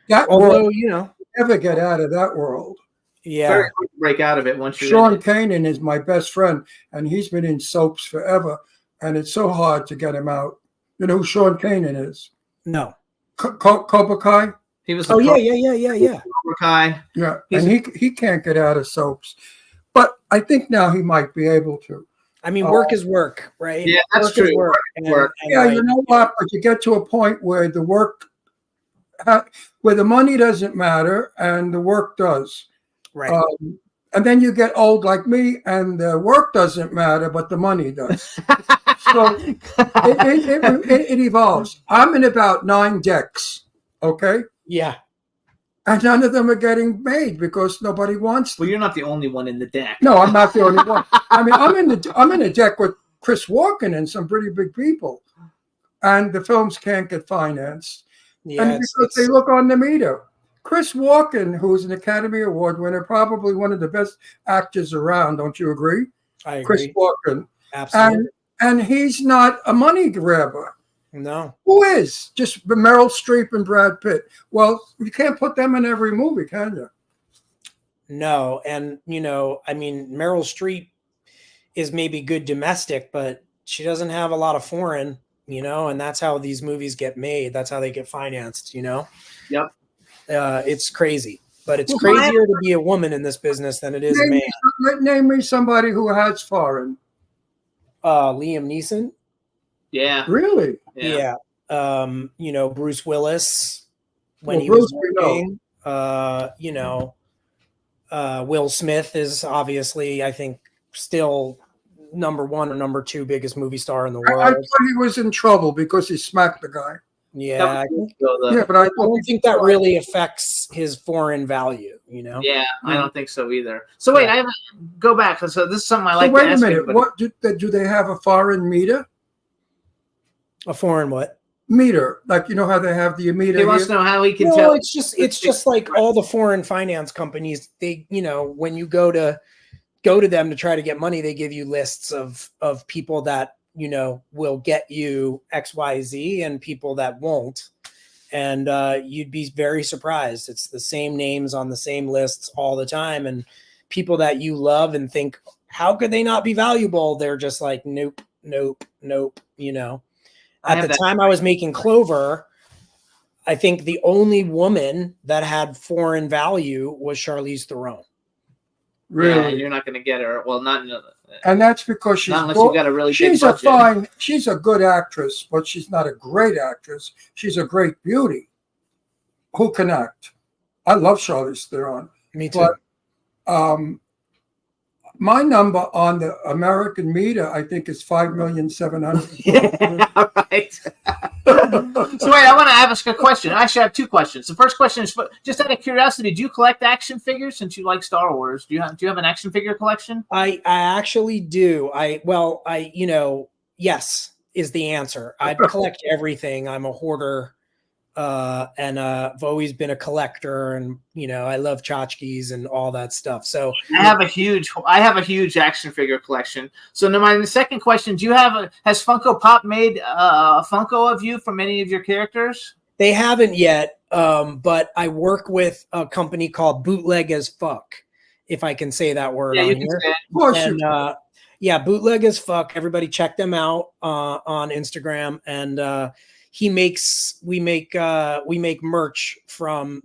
That Although, world, never get out of that world. Yeah, very hard to break out of it once you're Sean in it. Kanan is my best friend, and he's been in soaps forever, and it's so hard to get him out. You know who Sean Kanan is? No. Cobra Kai? He was. Yeah. Cobra Kai. Yeah, and he can't get out of soaps. But I think now he might be able to. I mean, work is work, right? Yeah, that's work true. Is work. Yeah, you know what? But you get to a point where the work, where the money doesn't matter and the work does. Right. And then you get old like me, and the work doesn't matter, but the money does. So it evolves. I'm in about 9 decks. Okay. Yeah. And none of them are getting made because nobody wants them. Well, you're not the only one in the deck. No, I'm not the only one. I mean, I'm in a deck with Chris Walken and some pretty big people, and the films can't get financed. Yeah, and because they look on the meter. Chris Walken, who's an Academy Award winner, probably one of the best actors around. Don't you agree? I agree. Chris Walken. Absolutely. And he's not a money grabber. No. Who is? Just Meryl Streep and Brad Pitt. Well, you can't put them in every movie, can you? No. And, I mean, Meryl Streep is maybe good domestic, but she doesn't have a lot of foreign, and that's how these movies get made. That's how they get financed, Yep. It's crazy. But it's crazier to be a woman in this business than it is a man. Name me somebody who has foreign. Liam Neeson. Yeah. Really? Yeah. Bruce Willis when he Bruce, was working. Will Smith is obviously, I think, still number 1 or number 2 biggest movie star in the world. I thought he was in trouble because he smacked the guy. Yeah. But I don't think that really affects his foreign value, Yeah, I don't think so either. So wait, go back. So this is something I like wait to ask a minute. you. What do they have a foreign meter? A foreign what? Meter, like you know how they have the meter. He wants to know how he can No, tell. it's just like all the foreign finance companies. They, when you go to them to try to get money, they give you lists of people that will get you XYZ and people that won't. And you'd be very surprised. It's the same names on the same lists all the time, and people that you love and think, how could they not be valuable? They're just like, nope. At the time I was making Clover, I think the only woman that had foreign value was Charlize Theron. Really? Yeah, you're not going to get her. Well, not. And that's because she's not unless you got a really big budget. She's a good actress, but she's not a great actress. She's a great beauty who can act. I love Charlize Theron. Me too. But my number on the American meter, I think, is 5,700,000. Yeah, right. So wait, I want to ask a question. Actually, I have two questions. The first question is just out of curiosity: do you collect action figures since you like Star Wars? Do you have an action figure collection? I actually do. Yes is the answer. I collect everything. I'm a hoarder. And I've always been a collector, and I love tchotchkes and all that stuff. So I have a huge action figure collection. So now the second question: has Funko Pop made a Funko of you from any of your characters? They haven't yet, but I work with a company called Bootleg as Fuck, if I can say that word on here. Of course you can. Yeah, Bootleg as Fuck. Everybody check them out on Instagram, and we make merch from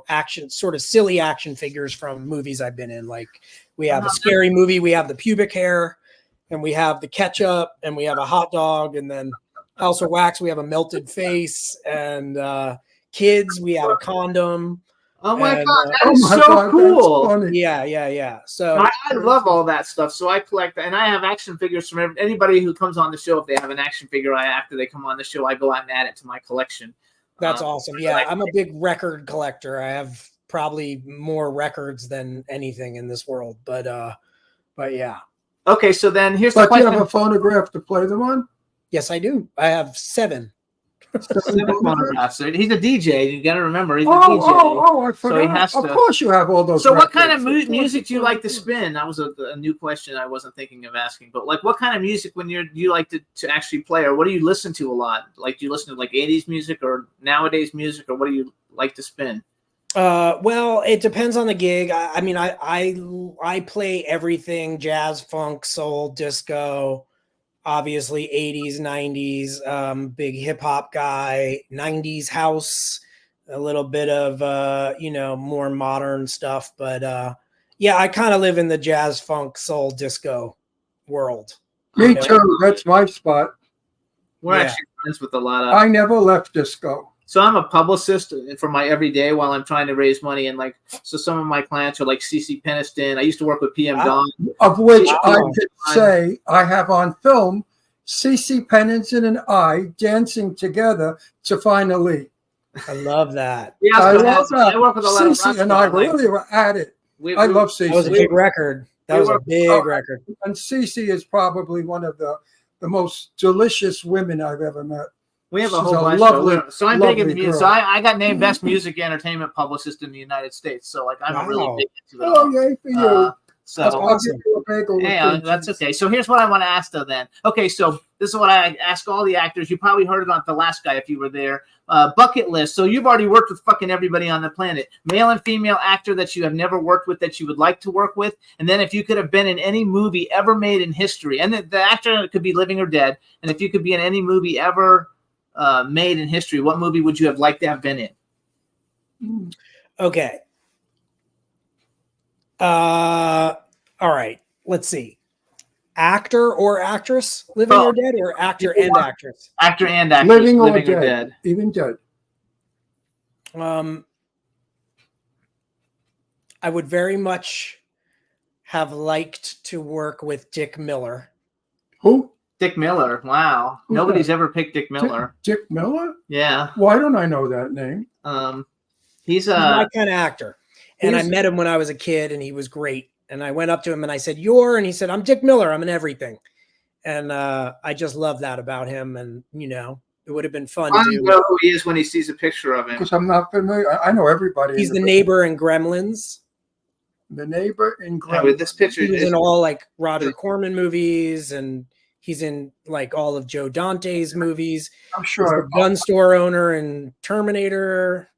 action, sort of silly action figures from movies I've been in. Like we have a scary movie, we have the pubic hair, and we have the ketchup, and we have a hot dog, and then House of Wax, we have a melted face, and kids, we have a condom. Oh my god, that is so cool! Yeah. So I love all that stuff. So I collect, and I have action figures from anybody who comes on the show. If they have an action figure, after they come on the show, I go out and add it to my collection. That's awesome. Yeah, I'm a big record collector. I have probably more records than anything in this world. But yeah. Okay, so then here's the question. Do you have a phonograph to play them on? Yes, I do. I have 7. He's a DJ. You got to remember, he's a DJ. I forgot. So he has to. Of course, you have all those. So, what kind of music do you like to spin? That was a new question I wasn't thinking of asking. But what kind of music do you like to actually play, or what do you listen to a lot? Like, do you listen to 80s music or nowadays music, or what do you like to spin? Well, it depends on the gig. I play everything: jazz, funk, soul, disco. Obviously 80s, 90s, big hip hop guy, 90s house, a little bit of, more modern stuff. But I kind of live in the jazz, funk, soul, disco world. Me too. That's my spot. We're actually friends with a lot of. I never left disco. So I'm a publicist for my everyday while I'm trying to raise money. And so some of my clients are like CeCe Peniston. I used to work with PM Dawn. Of which I could say I have on film CeCe Peniston and I dancing together to Find a Lead. I love that. Yeah, I love that. I work with a lot of CeCe and I really were at it. I love CeCe. That was a big record. That was a big record. And CeCe is probably one of the most delicious women I've ever met. We have a She's whole bunch. So I'm big into music. So I got named Best Music Entertainment Publicist in the United States. So I'm really big into it. Oh, yay for you. So that's awesome. That's okay. So here's what I want to ask though then. Okay, so this is what I ask all the actors. You probably heard it on The Last Guy if you were there. Bucket list. So you've already worked with fucking everybody on the planet. Male and female actor that you have never worked with that you would like to work with. And then if you could have been in any movie ever made in history, and the actor could be living or dead, and if you could be in any movie ever made in history, what movie would you have liked to have been in? Okay. All right. Let's see. Actor or actress, living or dead, or actor and actress? Actor and actress, living or dead. Even dead. I would very much have liked to work with Dick Miller. Who? Dick Miller. Wow. Who's Nobody's that? ever picked Dick Miller. Dick Miller? Yeah. Why don't I know that name? He's my kind of actor. And I met him when I was a kid, and he was great. And I went up to him and I said, and he said, I'm Dick Miller. I'm in everything. And I just love that about him. And, you know, it would have been fun I to know who he is when he sees a picture of him. Because I'm not familiar. I know everybody. He's the neighbor in Gremlins. The neighbor in Yeah, with this picture, He was is- in all like Roger Corman movies, and he's in like all of Joe Dante's movies. I'm He's sure. the gun store owner in Terminator.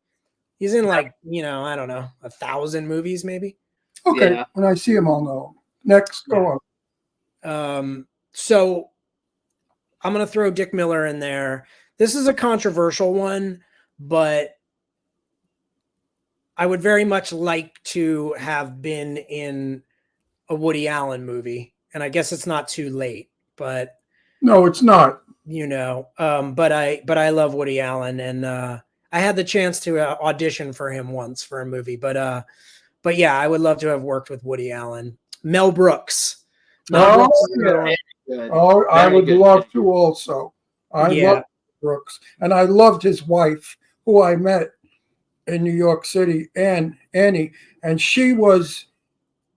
He's in like, you know, I don't know, 1,000 movies maybe. Okay, Yeah. when I see him, I'll know. Next, go on. So I'm going to throw Dick Miller in there. This is a controversial one, but I would very much like to have been in a Woody Allen movie. And I guess it's not too late, but No, it's not. you know, but I love Woody Allen, and I had the chance to audition for him once for a movie, but yeah, I would love to have worked with Woody Allen. Mel Brooks. Mel Brooks is another one. Good. Oh, I Very would good. love to also. I Yeah. love Brooks, and I loved his wife, who I met in New York City, Annie, and she was,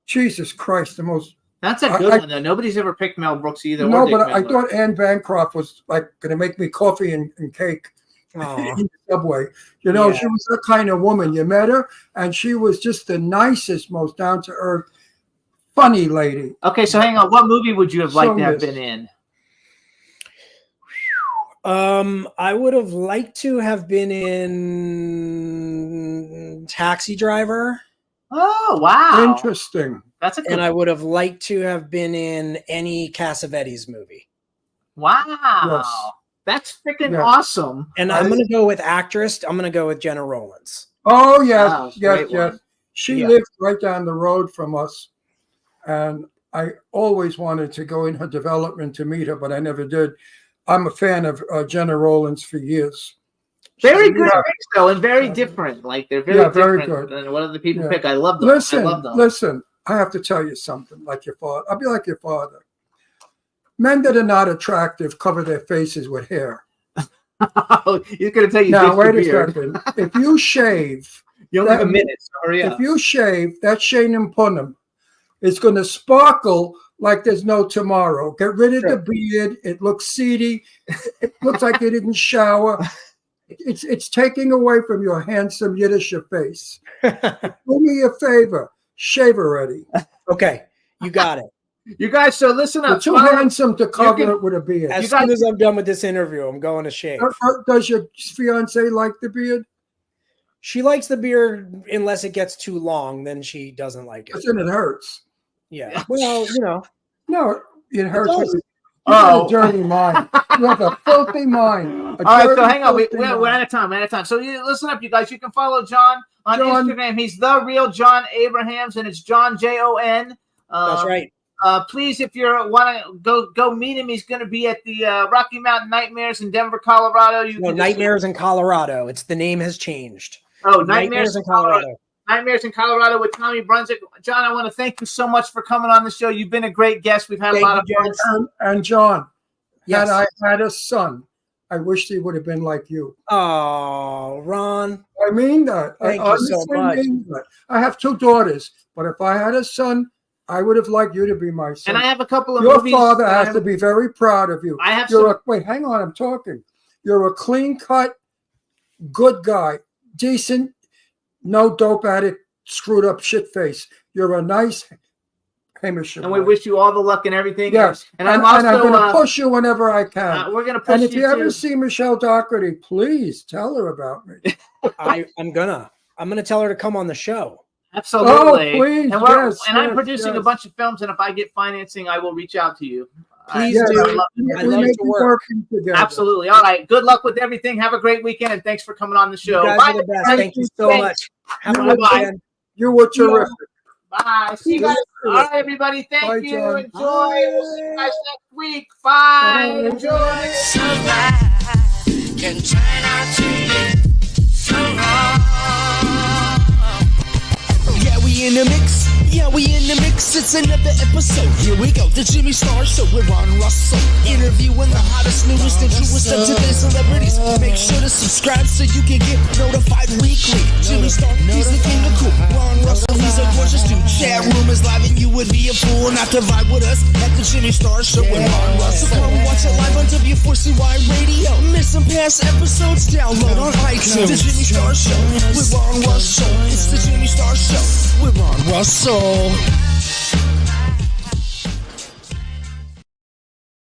Jesus Christ, the most. That's a good I- one, though. Nobody's ever picked Mel Brooks either. No, or Dick but I Miller. thought Anne Bancroft was like going to make me coffee and cake Aw. in the subway. You know, Yeah. she was that kind of woman. You met her, and she was just the nicest, most down to earth, funny lady. Okay, so hang on. What movie would you have liked to have Songus. been in? I would have liked to have been in Taxi Driver, Oh, wow. Interesting. That's a good and I would have liked to have been in any Cassavetes movie. Wow. Yes. That's freaking Yeah. awesome. And I'm going to go with actress. I'm going to go with Jenna Rollins. Oh yes, Wow, yes, great yes. one. She Yeah. lived right down the road from us, and I always wanted to go in her development to meet her, but I never did. I'm a fan of Jenna Rollins for years. Very good Yeah. picks, though, and very different. Like, they're very Yeah, very different good. than what other people Yeah. pick. I love them. Listen, I love them. listen. I have to tell you something. Like your father, I'll be like your father. Men that are not attractive cover their faces with hair. He's going to tell you Now ditch wait the a beard. second. If you shave, You only have a that- minute, so hurry up. if you shave, that Shane and Punham is going to sparkle like there's no tomorrow. Get rid of the beard. It looks seedy. It looks like you didn't shower. It's taking away from your handsome Yiddish face. Do me a favor. Shave already. Okay, you got it. You guys, so listen You're up. too Follow- handsome to cover can- it with a beard. As You guys- soon as I'm done with this interview, I'm going to shave. Does your fiance like the beard? She likes the beard unless it gets too long, then she doesn't like it. Because then it hurts. Yeah. Well, you know. No, it hurts. does. When you have Oh. a dirty mind. You have a filthy mind. All right, so hang on. Filthy We're mind. out of time. We're out of time. So you, listen up, you guys. You can follow John on John- Instagram. He's the real John Abrahams, and it's John Jon. That's right. Please, if you want to go meet him, he's going to be at the Rocky Mountain Nightmares in Denver, Colorado. You No, can just- Nightmares in Colorado. It's the name has changed. Oh, Nightmares in Colorado. Nightmares in Colorado with Tommy Brunswick. John, I want to thank you so much for coming on the show. You've been a great guest. We've had Thank a lot you, of fun. And John, Yes. had I had a son, I wish he would have been like you. Oh, Ron. I mean that. Thank I you so honestly much. mean that. I have 2 daughters, but if I had a son, I would have liked you to be my son. And I have a couple of Your movies. father that has to be very proud of you. I have You're some- wait, hang on, I'm talking. You're a clean-cut, good guy, decent, no dope addict, screwed up shit face. You're a nice Hamish. and we wish you all the luck and everything. Yes, And I'm also going to push you whenever I can. we're going to push And if you ever too. see Michelle Doherty, please tell her about me. I'm gonna tell her to come on the show. Absolutely. Oh, please, and yes, I'm yes, producing a yes. bunch of films, and if I get financing, I will reach out to you. Please Yes, do. I love- I we love may to be work. working together. Absolutely. All right. Good luck with everything. Have a great weekend, and thanks for coming on the show. You guys Bye. are the best. Thank you so much. Have a You good were- weekend. You were terrific. Bye. See you guys. All right, everybody. Thank Bye, you. John. Enjoy. We'll see you guys next week. Bye. Bye. Enjoy. Can turn out to be so wrong. Yeah, we in the mix. Yeah, we in the mix, it's another episode. Here we go, the Jimmy Star Show with Ron Russell. Interviewing the hottest, newest, and truest of today's celebrities. Make sure to subscribe so you can get notified weekly. Jimmy Star, he's the king of cool. Ron Russell, he's a gorgeous dude. Chat room is live and you would be a fool not to vibe with us at the Jimmy Star Show with Ron Russell. Come watch it live on W4CY Radio. Miss some past episodes, download on iTunes. The Jimmy Star Show with Ron Russell. It's the Jimmy Star Show with Ron Russell.